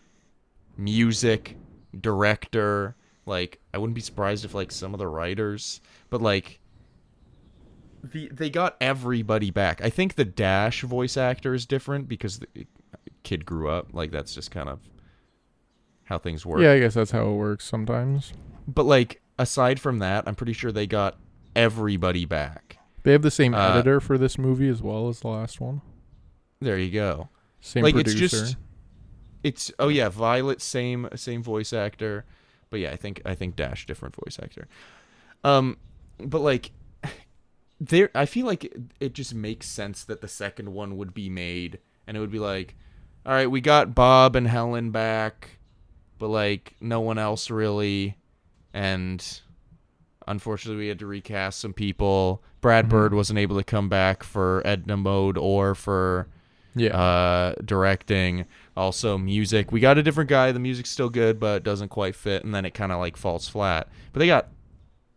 music, director, like I wouldn't be surprised if like some of the writers, but like they got everybody back. I think the Dash voice actor is different because the kid grew up. Like that's just kind of how things work. Yeah, I guess that's how it works sometimes. But like aside from that, I'm pretty sure they got everybody back. They have the same editor for this movie as well as the last one. There you go. Same like producer. It's Violet same voice actor, but yeah, I think Dash different voice actor. But like I feel like it just makes sense that the second one would be made and it would be like, all right, we got Bob and Helen back, but like no one else really, and unfortunately we had to recast some people. Brad Bird wasn't able to come back for Edna Mode or for directing. Also music, we got a different guy. The music's still good, but it doesn't quite fit, and then it kind of like falls flat. But they got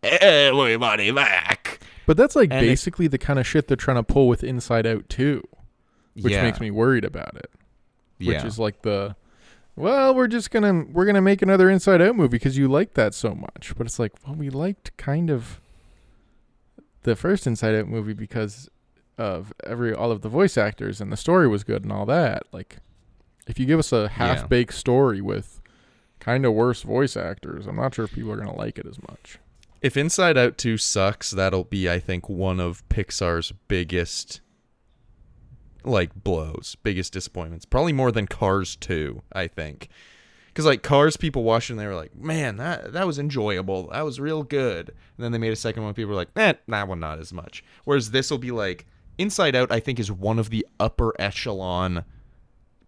everybody back. But that's like basically the kind of shit they're trying to pull with Inside Out too, which Yeah. makes me worried about it. Which Yeah. is like we're gonna make another Inside Out movie because you like that so much. But it's like, well, we liked kind of the first Inside Out movie because of all of the voice actors and the story was good and all that. Like, if you give us a half-baked story with kind of worse voice actors, I'm not sure if people are gonna like it as much. If Inside Out 2 sucks, that'll be, I think, one of Pixar's biggest, like, blows, biggest disappointments. Probably more than Cars 2, I think. Because, like, Cars, people watched it and they were like, man, that was enjoyable. That was real good. And then they made a second one, people were like, that one not as much. Whereas this will be like, Inside Out, I think, is one of the upper echelon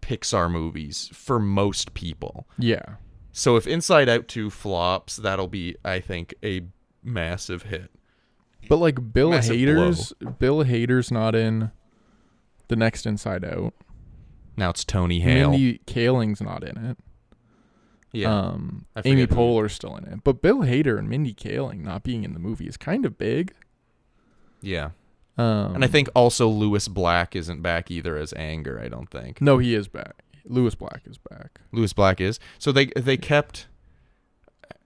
Pixar movies for most people. Yeah. So if Inside Out 2 flops, that'll be, I think, a massive hit. But like Bill Massive Hader's not in the next Inside Out. Now it's Tony Hale. Mindy Kaling's not in it. Yeah. Amy Poehler's still in it. But Bill Hader and Mindy Kaling not being in the movie is kind of big. Yeah. And I think also Louis Black isn't back either as Anger, I don't think. No, he is back. Louis Black is back. Louis Black is. So they kept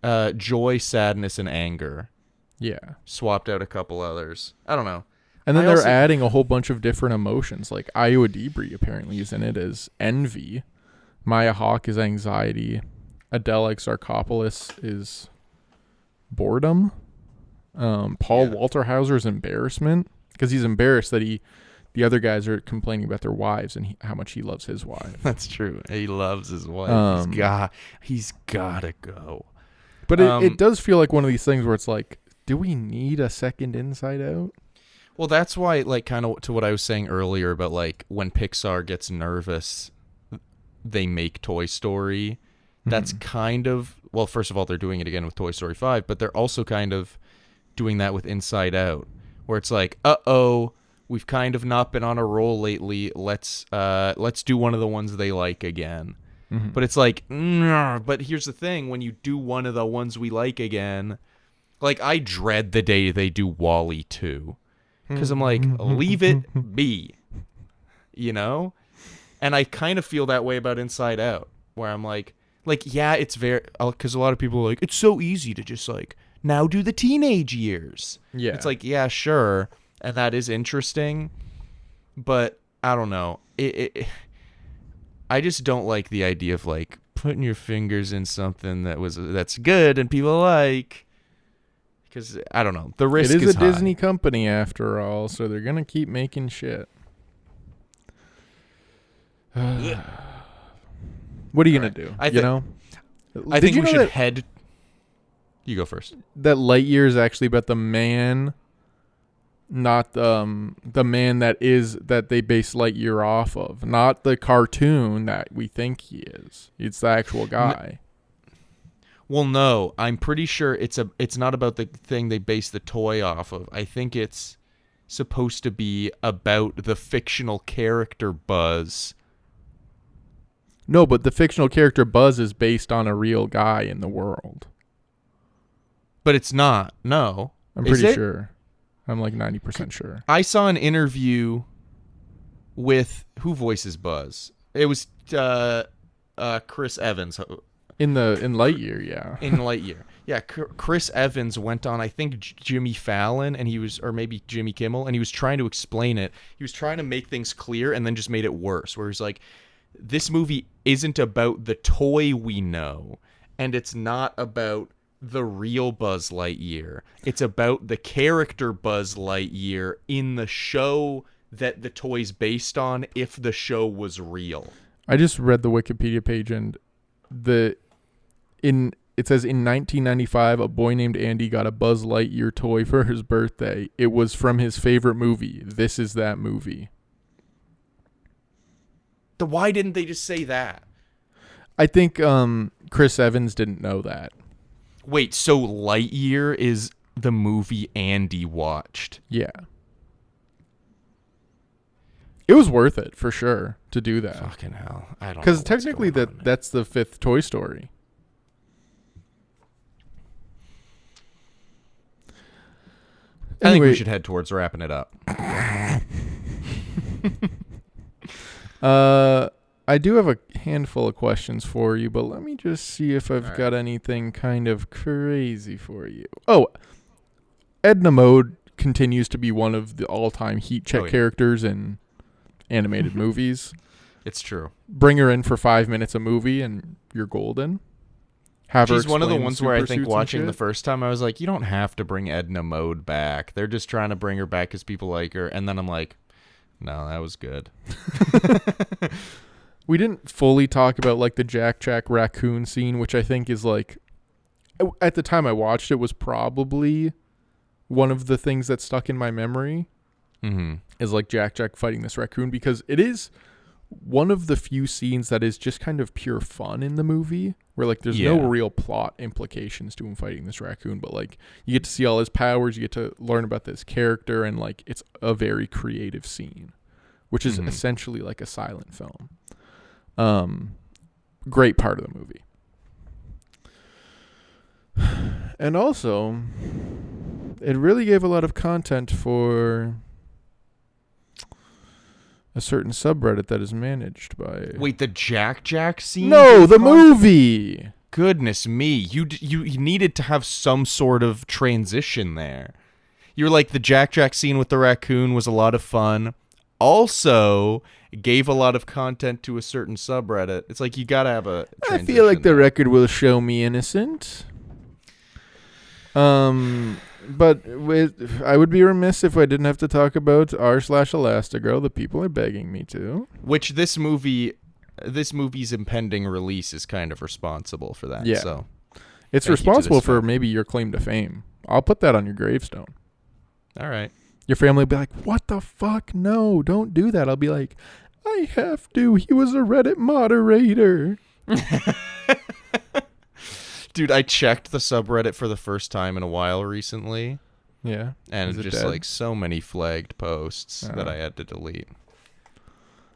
Joy, Sadness, and Anger. Yeah. Swapped out a couple others. I don't know. And then they're adding a whole bunch of different emotions. Like Iowa Dibri apparently is in it as envy. Maya Hawke is anxiety. Adele Exarchopoulos is boredom. Paul Walter Hauser is embarrassment because he's embarrassed that the other guys are complaining about their wives and how much he loves his wife. That's true. He loves his wife. He's gotta go. But it does feel like one of these things where it's like, do we need a second Inside Out? Well, that's why, like, kind of to what I was saying earlier about, like, when Pixar gets nervous, they make Toy Story. That's kind of, well, first of all, they're doing it again with Toy Story 5, but they're also kind of doing that with Inside Out, where it's like, we've kind of not been on a roll lately. Let's do one of the ones they like again. Mm-hmm. But it's like, but here's the thing: when you do one of the ones we like again, like I dread the day they do WALL-E 2, because I'm like, leave it be, you know? And I kind of feel that way about Inside Out, where I'm like, yeah, it's very, because a lot of people are like, it's so easy to just like, now do the teenage years. Yeah. It's like, yeah, sure. And that is interesting. But I don't know. I just don't like the idea of like putting your fingers in something that's good and people like. Because, I don't know. The risk is It is a high. Disney company after all, so they're going to keep making shit. What are you going to do? I you know? I Did think you we know should that, head. You go first. that Lightyear is actually about the man, not the man that they base Lightyear off of, not the cartoon that we think he is. It's the actual guy. Well, no, I'm pretty sure it's not about the thing they base the toy off of. I think it's supposed to be about the fictional character Buzz. No, but the fictional character Buzz is based on a real guy in the world. But it's not. No. I'm Is pretty it? sure. I'm like 90% sure. I saw an interview with who voices Buzz. It was Chris Evans In Lightyear, yeah. in Lightyear. Yeah, Chris Evans went on, I think, Jimmy Fallon, or maybe Jimmy Kimmel, and he was trying to explain it. He was trying to make things clear and then just made it worse, where he's like, this movie isn't about the toy we know, and it's not about the real Buzz Lightyear. It's about the character Buzz Lightyear in the show that the toy's based on, if the show was real. I just read the Wikipedia page, and it says in 1995, a boy named Andy got a Buzz Lightyear toy for his birthday. It was from his favorite movie. This is that movie. Why didn't they just say that? I think Chris Evans didn't know that. Wait, so Lightyear is the movie Andy watched? Yeah. It was worth it for sure to do that. Fucking hell. I don't know. Because technically that's the 5th Toy Story. I think we Anyway, should head towards wrapping it up. I do have a handful of questions for you, but let me just see if I've got anything kind of crazy for you. Oh, Edna Mode continues to be one of the all-time heat check characters in animated movies. It's true. Bring her in for 5 minutes a movie and you're golden. She's one of the ones where I think watching the first time I was like, you don't have to bring Edna Mode back. They're just trying to bring her back because people like her. And then I'm like, no, that was good. We didn't fully talk about like the Jack Jack raccoon scene, which I think is like, at the time I watched it, was probably one of the things that stuck in my memory. Mm-hmm. Is like Jack Jack fighting this raccoon, because it is one of the few scenes that is just kind of pure fun in the movie, where like there's no real plot implications to him fighting this raccoon, but like you get to see all his powers, you get to learn about this character, and like it's a very creative scene, which is essentially like a silent film. Great part of the movie. And also, it really gave a lot of content for a certain subreddit that is managed by... Wait, the Jack Jack scene? No, the movie! Goodness me. You needed to have some sort of transition there. You're like, the Jack Jack scene with the raccoon was a lot of fun. Also, gave a lot of content to a certain subreddit. It's like, you gotta have a transition. I feel like the record will show me innocent. But I would be remiss if I didn't have to talk about r/Elastigirl. The people are begging me to. Which this movie's impending release is kind of responsible for that. Yeah. So it's responsible for maybe your claim to fame. I'll put that on your gravestone. All right. Your family will be like, what the fuck? No, don't do that. I'll be like, I have to. He was a Reddit moderator. Dude, I checked the subreddit for the first time in a while recently. Yeah. And just dead? like so many flagged posts that I had to delete.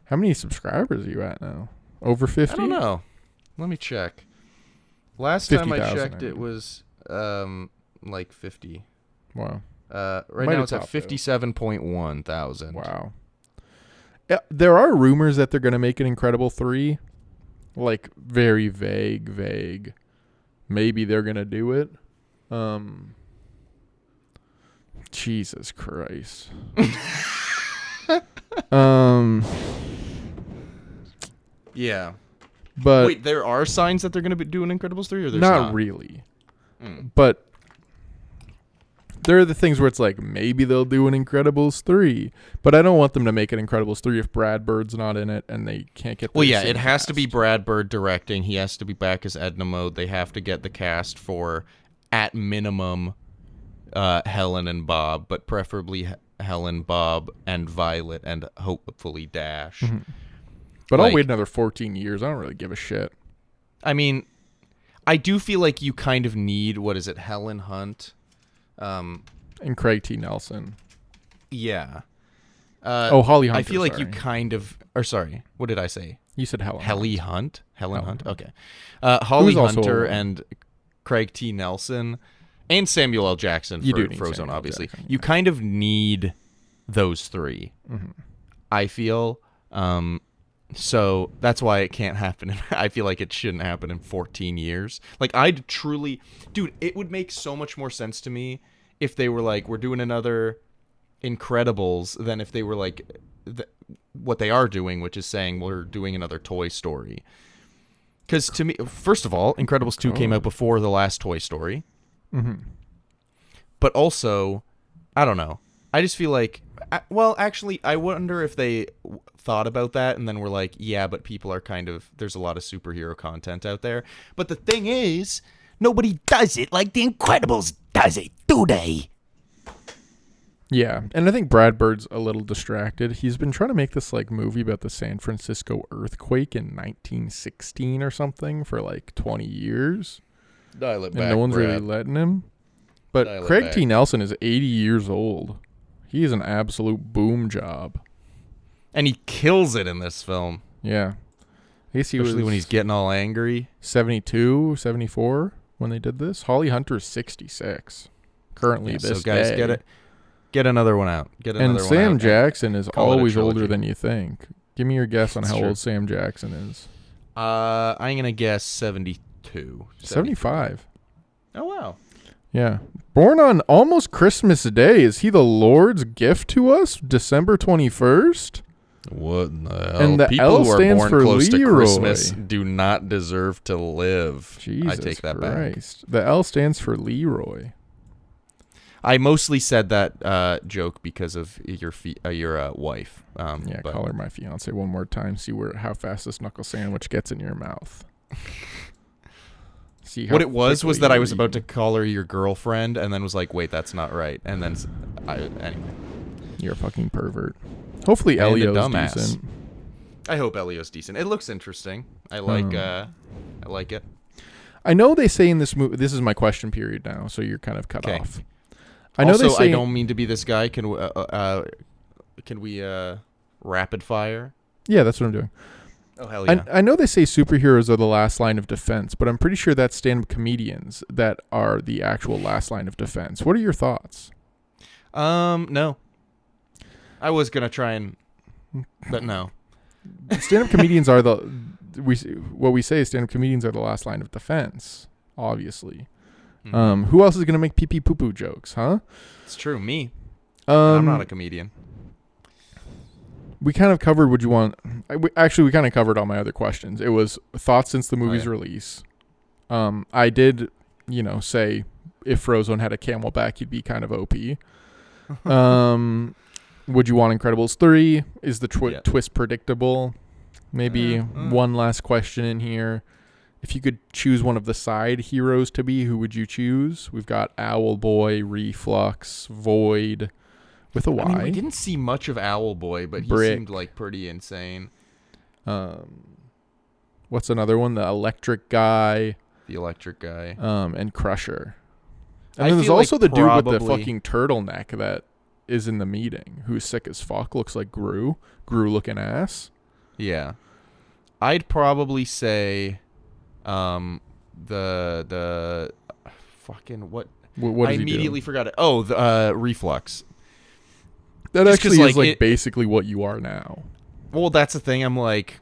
How many subscribers are you at now? Over 50? I don't know. Let me check. Last time I 50,000, checked, it was like 50. Wow. Right Might now have it's at topped out. 57.1 thousand. Wow. Yeah, there are rumors that they're going to make an Incredible 3. Like, very vague. Maybe they're going to do it. Jesus Christ. Yeah. But Wait, there are signs that they're going to be doing Incredibles 3, or there's not not? really. Mm. But there are the things where it's like, maybe they'll do an Incredibles 3. But I don't want them to make an Incredibles 3 if Brad Bird's not in it and they can't get the Well, yeah, same it has to be cast. Brad Bird directing. He has to be back as Edna Mode. They have to get the cast for, at minimum, Helen and Bob, but preferably Helen, Bob, and Violet, and hopefully Dash. Mm-hmm. But Like, I'll wait another 14 years. I don't really give a shit. I mean, I do feel like you kind of need, what is it, Helen Hunt? And Craig T. Nelson. Yeah. Holly Hunter. I feel like sorry. you kind of, or sorry, what did I say? You said Helen. Helen Hunt? Helen Hunt? Hunt. Okay. Holly Who's also Hunter a- and Craig T. Nelson and Samuel L. Jackson You for do need Frozone, Samuel L. obviously. Jackson, You kind of need those three, I feel. So that's why it can't happen. I feel like it shouldn't happen in 14 years. Like, I'd truly... Dude, it would make so much more sense to me if they were like, we're doing another Incredibles, than if they were like what they are doing, which is saying we're doing another Toy Story. Because to me, first of all, Incredibles 2 came out before the last Toy Story. But also, I don't know. I just feel like... Well, actually, I wonder if they thought about that and then were like, yeah, but people are kind of... There's a lot of superhero content out there. But the thing is, nobody does it like The Incredibles does it, do they? Yeah, and I think Brad Bird's a little distracted. He's been trying to make this like movie about the San Francisco earthquake in 1916 or something for like 20 years. Dial it And no one's really letting him. But Dial it Craig back. T. Nelson is 80 years old. He is an absolute boom job. And he kills it in this film. Yeah. I guess he Especially was when he's getting all angry. 72, 74 when they did this. Holly Hunter's 66 currently Yeah, this so guys, day. get another one out. Get another And one Sam out. Jackson is call it a always older trilogy. than you think. Give me your guess on That's how true. old Sam Jackson is. I'm gonna guess 72. 75. Oh wow. Yeah. Born on almost Christmas Day. Is he the Lord's gift to us? December 21st? What in the hell? And the People L who are stands born for close to Leroy. Christmas do not deserve to live. Jesus I take that back. Christ. The L stands for Leroy. I mostly said that joke because of your wife. Yeah, but call her my fiance one more time. See how fast this knuckle sandwich gets in your mouth. See how what it was quickly that I you was about to eat. call her your girlfriend, and then was like, wait, that's not right. And then anyway. You're a fucking pervert. Hopefully And a Elio's dumbass. decent. I hope Elio's decent. It looks interesting. I like it. I know they say in this movie. This is my question period now, so you're kind of cut 'Kay. off. I know Also, they say I don't mean to be this guy. Can we rapid fire? Yeah, that's what I'm doing. Oh hell yeah! I know they say superheroes are the last line of defense, but I'm pretty sure that's stand-up comedians that are the actual last line of defense. What are your thoughts? No. I was gonna try and, but no. Stand-up comedians are what we say is stand-up comedians are the last line of defense, obviously. Who else is gonna make pee-pee poo-poo jokes, huh? It's true. Me. I'm not a comedian. We kind of covered what you want. We kind of covered all my other questions. It was thoughts since the movie's release. I did, say if Frozone had a camelback, he'd be kind of OP. Would you want Incredibles 3? Is the twist predictable? Maybe one last question in here. If you could choose one of the side heroes to be, who would you choose? We've got Owlboy, Reflux, Void, with a Y. I mean, we didn't see much of Owlboy, but he Brick. seemed like pretty insane. What's another one? The Electric Guy, The electric guy. and Crusher. And I then there's feel like also the dude with the probably- fucking turtleneck that is in the meeting, who's sick as fuck, looks like Gru looking ass. Yeah. I'd probably say the fucking what What I does he do? immediately forgot it. Oh, the reflux. That Just 'cause, actually is like, like basically what you are now. Well, that's the thing. I'm like,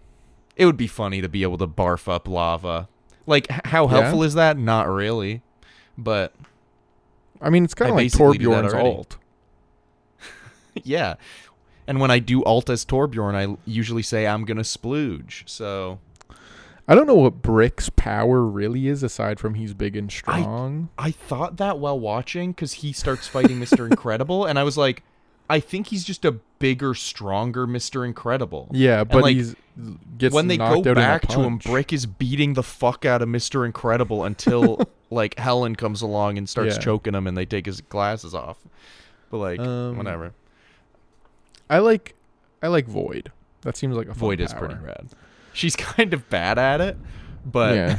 it would be funny to be able to barf up lava. Like, how helpful is that? Not really. But I mean, it's kind of like basically do that Torbjorn's already. alt. yeah. And when I do alt as Torbjorn, I usually say I'm going to splooge. So I don't know what Brick's power really is aside from he's big and strong. I thought that while watching because he starts fighting Mr. Incredible. And I was like, I think he's just a bigger, stronger Mr. Incredible. Yeah, but like, he's gets when they knocked go out in a back to him, punch. Brick is beating the fuck out of Mr. Incredible until like Helen comes along and starts choking him, and they take his glasses off. But like, whatever. I like Void. That seems like a fun Void is power. pretty rad. She's kind of bad at it, but yeah.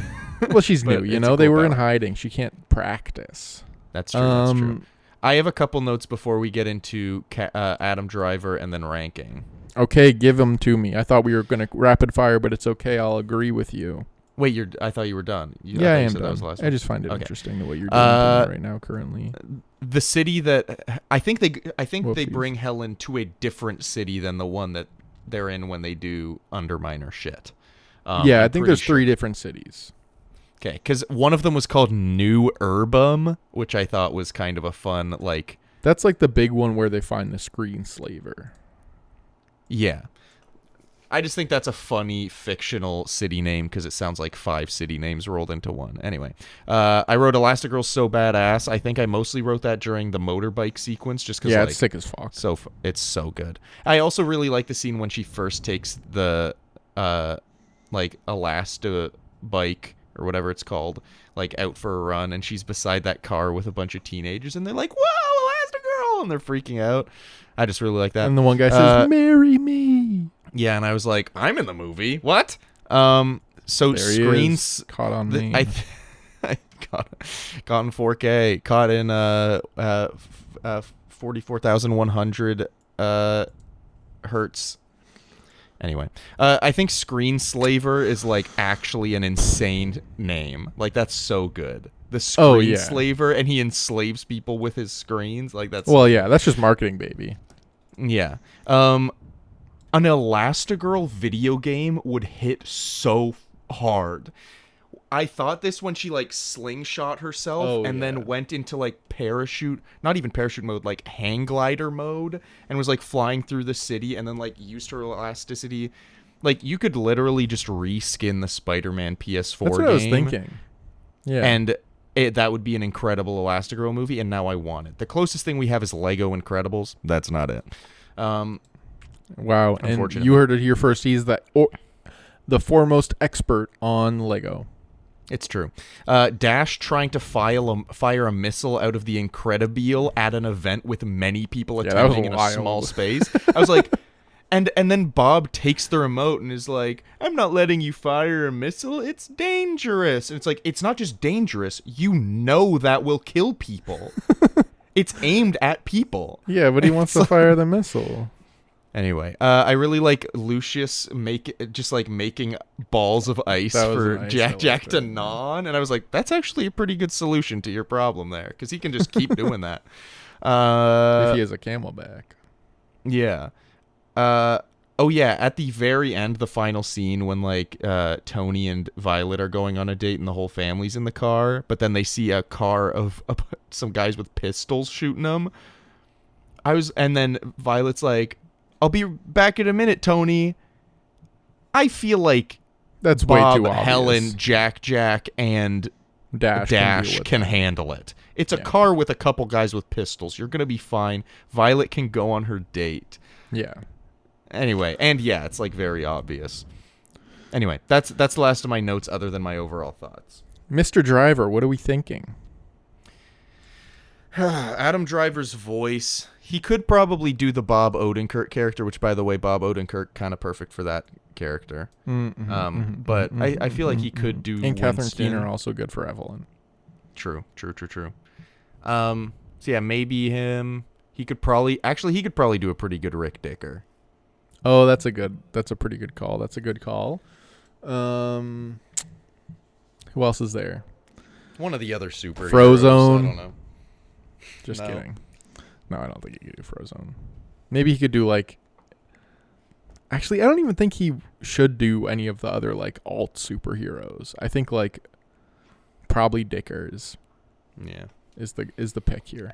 Well, she's but new. You it's a know, they cool were in power. hiding. She can't practice. That's true. That's true. I have a couple notes before we get into Adam Driver and then ranking. Okay, give them to me. I thought we were going to rapid fire, but it's okay. I'll agree with you. Wait, I thought you were done. Yeah, I am That done. was the last I one. just find it Okay. interesting the way you're doing things right now currently. The city that I think they Whoopsies. bring Helen to a different city than the one that they're in when they do Underminer shit. Yeah, I I'm think pretty there's sure. 3 different cities. Okay, because one of them was called New Urbum, which I thought was kind of a fun, like... That's like the big one where they find the screen slaver. Yeah. I just think that's a funny fictional city name because it sounds like 5 city names rolled into one. Anyway, I wrote Elastigirl's So Badass. I think I mostly wrote that during the motorbike sequence just because, Yeah, like, it's sick as fuck. so it's so good. I also really like the scene when she first takes the, like, Elastibike or whatever it's called, like, out for a run, and she's beside that car with a bunch of teenagers, and they're like, "Whoa, Elastigirl!" and they're freaking out. I just really like that. And the one guy says, "Marry me." Yeah, and I was like, I'm in the movie. What? So There he screens is. Caught on me. I caught in 4K, caught in 44,100 hertz. Anyway, I think Screenslaver is like actually an insane name. Like, that's so good. The Screenslaver, and he enslaves people with his screens. Like, that's well, yeah, that's just marketing, baby. yeah. An Elastigirl video game would hit so hard. I thought this when she, like, slingshot herself and then went into, like, not even parachute mode, like, hang glider mode, and was, like, flying through the city and then, like, used her elasticity. Like, you could literally just reskin the Spider-Man PS4 That's game. what I was thinking. Yeah. And that would be an incredible Elastigirl movie, and now I want it. The closest thing we have is Lego Incredibles. That's not it. Wow. And you heard it here first. He's the foremost expert on Lego. It's true. Dash trying to fire a missile out of the Incredibile at an event with many people attending in a small space. I was like, and then Bob takes the remote and is like, "I'm not letting you fire a missile. It's dangerous." And it's like, it's not just dangerous. You know that will kill people. It's aimed at people. Yeah, but he wants to fire the missile. Anyway, I really like Lucius making balls of ice for nice. Jack to gnaw on, and I was like, that's actually a pretty good solution to your problem there, because he can just keep doing that. If he has a camelback. Yeah. Oh yeah, at the very end, the final scene when, like, Tony and Violet are going on a date and the whole family's in the car, but then they see a car of some guys with pistols shooting them. And then Violet's like, "I'll be back in a minute, Tony." I feel like that's Bob, way too obvious. Helen, Jack, and Dash can handle it. It's a car with a couple guys with pistols. You're gonna be fine. Violet can go on her date. Yeah. Anyway, and yeah, it's like very obvious. Anyway, that's the last of my notes other than my overall thoughts. Mr. Driver, what are we thinking? Adam Driver's voice. He could probably do the Bob Odenkirk character, which, by the way, Bob Odenkirk kind of perfect for that character. But I feel like he could do And Catherine Winston. Keener are also good for Evelyn. True. So yeah, maybe him. He could probably do a pretty good Rick Dicker. Oh, that's a pretty good call. That's a good call. Who else is there? One of the other superheroes. Frozone. I don't know. Just No. kidding. No, I don't think he could do Frozone. Maybe he could do like. Actually, I don't even think he should do any of the other like alt superheroes. I think like probably Dickers Yeah. is the pick here.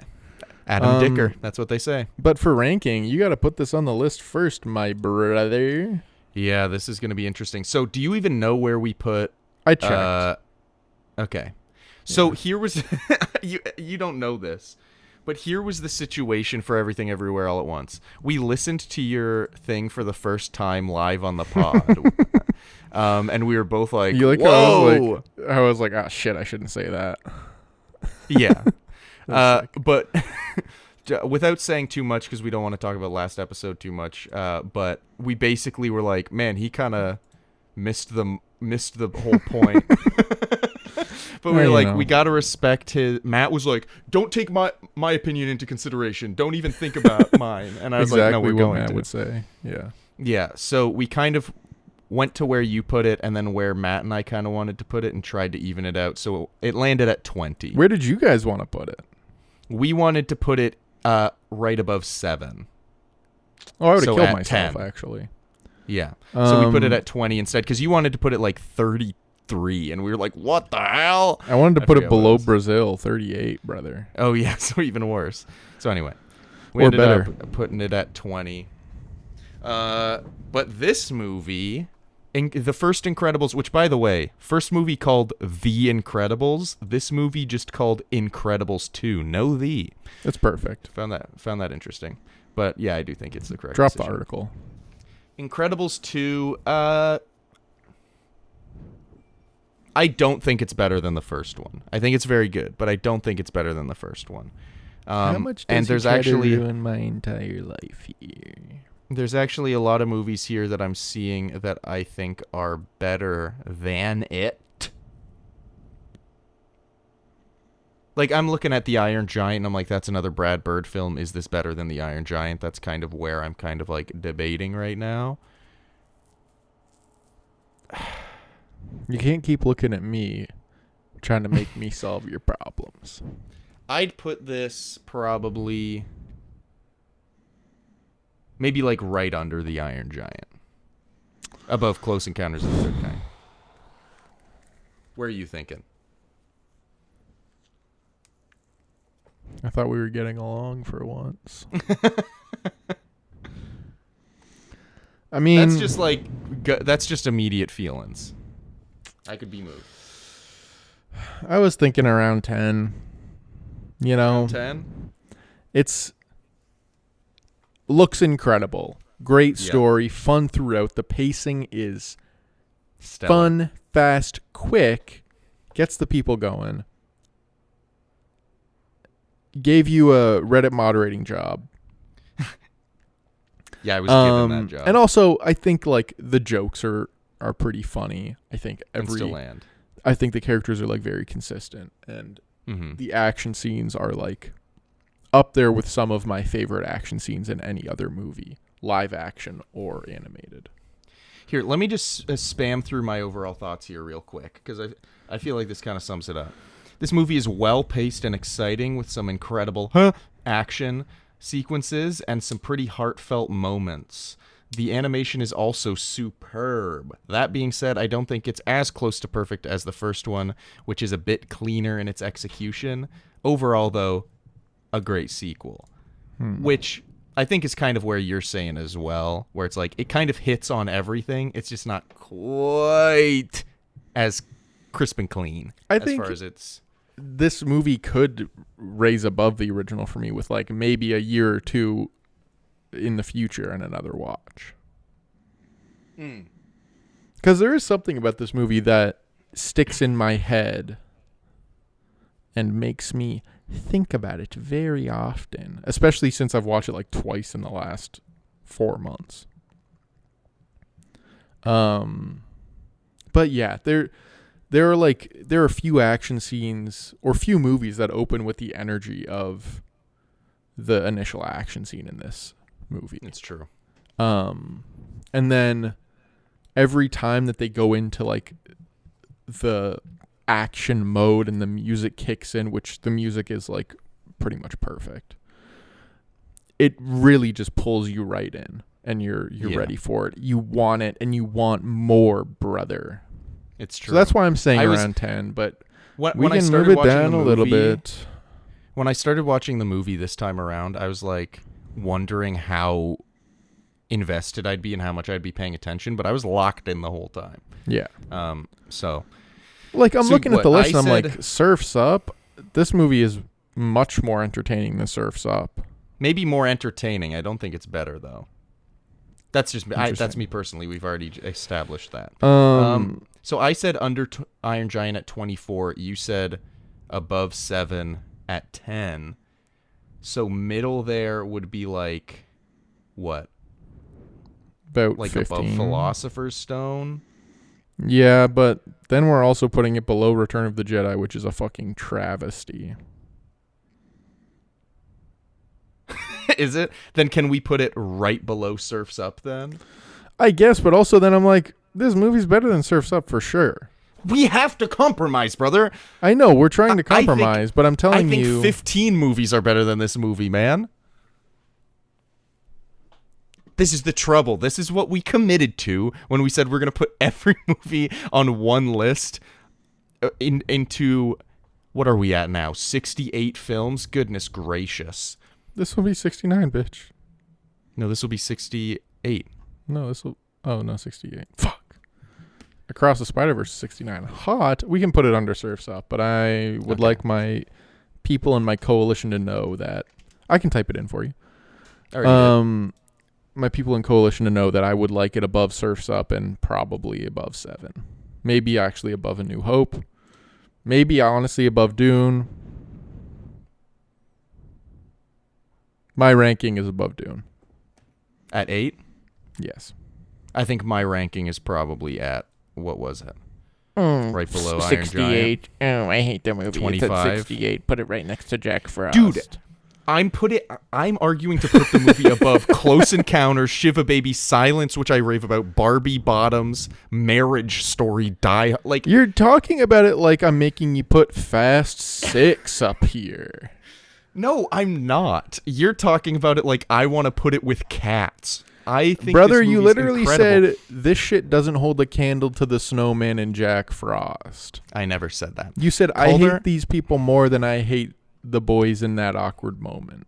Adam Dicker. That's what they say. But for ranking, you got to put this on the list first, my brother. Yeah, this is going to be interesting. So, do you even know where we put? I checked. Okay. So here was you don't know this, but here was the situation for Everything Everywhere All at Once. We listened to your thing for the first time live on the pod, and we were both like, You like "Whoa!" I was like, oh shit, I shouldn't say that. Yeah. That's sick. But without saying too much, because we don't want to talk about last episode too much, but we basically were like, man, he kind of missed the whole point. But we were like, we got to respect his. Matt was like, don't take my opinion into consideration. Don't even think about mine. And I was like, no, we're what going Matt to. would say. Yeah. Yeah. So we kind of went to where you put it and then where Matt and I kind of wanted to put it and tried to even it out. So it landed at 20. Where did you guys want to put it? We wanted to put it right above 7. Oh, I would have So killed at myself, 10. actually. Yeah. So we put it at 20 instead because you wanted to put it like 33. And we were like, what the hell? I wanted to put it forget what below it was. Brazil, 38, brother. Oh, yeah. So even worse. So anyway. We Or ended better. up putting it at 20. But this movie, the first Incredibles, which, by the way, first movie called The Incredibles. This movie just called Incredibles 2. No the. That's perfect. Found that interesting. But yeah, I do think it's the correct Drop the decision. article. Incredibles 2, I don't think it's better than the first one. I think it's very good, but I don't think it's better than the first one. How much does and he there's try actually to ruin my entire life here? There's actually a lot of movies here that I'm seeing that I think are better than it. Like, I'm looking at The Iron Giant, and I'm like, that's another Brad Bird film. Is this better than The Iron Giant? That's kind of where I'm kind of, like, debating right now. You can't keep looking at me trying to make me solve your problems. I'd put this probably maybe, like, right under The Iron Giant. Above Close Encounters of the Third Kind. Where are you thinking? I thought we were getting along for once. I mean, that's just immediate feelings. I could be moved. I was thinking around 10. You know, 10? it's looks incredible. Great story, fun throughout. The pacing is Stellar. fun, fast, quick, gets the people going. Gave you a Reddit moderating job. Yeah, I was given that job. And also, I think like the jokes are pretty funny. I think And still land. I think the characters are like very consistent, and Mm-hmm. the action scenes are like up there with some of my favorite action scenes in any other movie, live action or animated. Here, let me just spam through my overall thoughts here real quick, because I feel like this kind of sums it up. This movie is well-paced and exciting with some incredible action sequences and some pretty heartfelt moments. The animation is also superb. That being said, I don't think it's as close to perfect as the first one, which is a bit cleaner in its execution. Overall, though, a great sequel, which I think is kind of where you're saying as well, where it's like it kind of hits on everything. It's just not quite as crisp and clean as far as it's... This movie could raise above the original for me with like maybe a year or two in the future and another watch. Because there is something about this movie that sticks in my head and makes me think about it very often, especially since I've watched it like twice in the last 4 months. But yeah, there are a few action scenes or few movies that open with the energy of the initial action scene in this movie. It's true. And then every time that they go into like the action mode and the music kicks in, which the music is like pretty much perfect. It really just pulls you right in, and you're ready for it. You want it, and you want more, brother. It's true. So that's why I'm saying around 10, but we when can move it down a little bit. When I started watching the movie this time around, I was like wondering how invested I'd be and how much I'd be paying attention, but I was locked in the whole time. Yeah. So like I'm looking at the list, and I'm said, like, Surf's Up. This movie is much more entertaining than Surf's Up. Maybe more entertaining. I don't think it's better though. That's just that's me personally. We've already established that. So I said under Iron Giant at 24. You said above 7 at 10. So middle there would be like what? About like 15. Above Philosopher's Stone. Yeah, but then we're also putting it below Return of the Jedi, which is a fucking travesty. Is it? Then can we put it right below Surf's Up then? I guess, but also then I'm like, this movie's better than Surf's Up for sure. We have to compromise, brother. I know, we're trying to compromise, but I'm telling you... I think 15 movies are better than this movie, man. This is the trouble. This is what we committed to when we said we're going to put every movie on one list into... What are we at now? 68 films? Goodness gracious. This will be 69, bitch. No, this will be 68. No, this will... Oh, no, 68. Fuck. Across the Spider-Verse is 69. Hot. We can put it under Surf's Up, but I would like my people in my coalition to know that... I can type it in for you. My people in coalition to know that I would like it above Surf's Up and probably above 7. Maybe actually above A New Hope. Maybe honestly above Dune. My ranking is above Dune. At 8? Yes. I think my ranking is probably at, what was it? Right below 68. Iron Giant. Oh, I hate that movie. 25. It's at 68. Put it right next to Jack Frost. Dude, I'm arguing to put the movie above Close Encounters, Shiva Baby, Silence, which I rave about, Barbie Bottoms, Marriage Story, Die. Like, you're talking about it like I'm making you put Fast 6 up here. No, I'm not. You're talking about it like I want to put it with Cats. I think brother, this you movie's literally incredible. said this shit doesn't hold a candle to the Snowman and Jack Frost. I never said that. You said I hate these people more than I hate the boys in that awkward moment.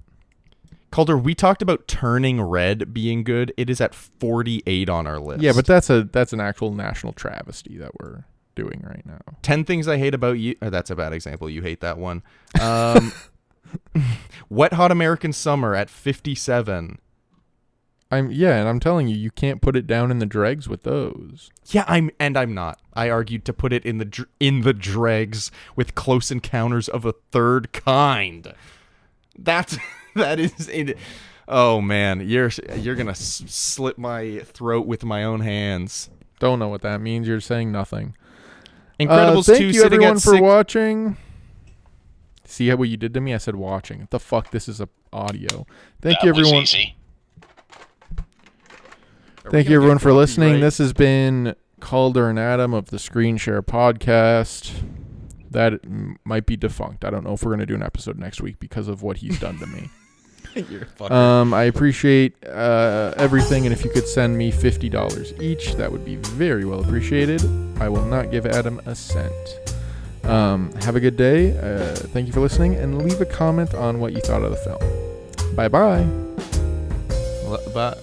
Calder, we talked about Turning Red being good. It is at 48 on our list. Yeah, but that's an actual national travesty that we're doing right now. 10 Things I Hate About You. Oh, that's a bad example. You hate that one. Wet Hot American Summer at 57. And I'm telling you, you can't put it down in the dregs with those. Yeah, I'm not. I argued to put it in the dregs with Close Encounters of a Third Kind. That is it. Oh man, you're gonna slit my throat with my own hands. Don't know what that means. You're saying nothing. Incredibles 2 thank you sitting everyone at for 6. watching. See how what you did to me? I said watching. What the fuck? This is a audio. Thank you everyone. Thank you everyone for listening. This has been Calder and Adam of the Screen Share podcast. That might be defunct. I don't know if we're going to do an episode next week because of what he's done to me. You're a fucker. I appreciate everything, and if you could send me $50 each, that would be very well appreciated. I will not give Adam a cent. Have a good day. Thank you for listening, and leave a comment on what you thought of the film. Bye-bye. Bye.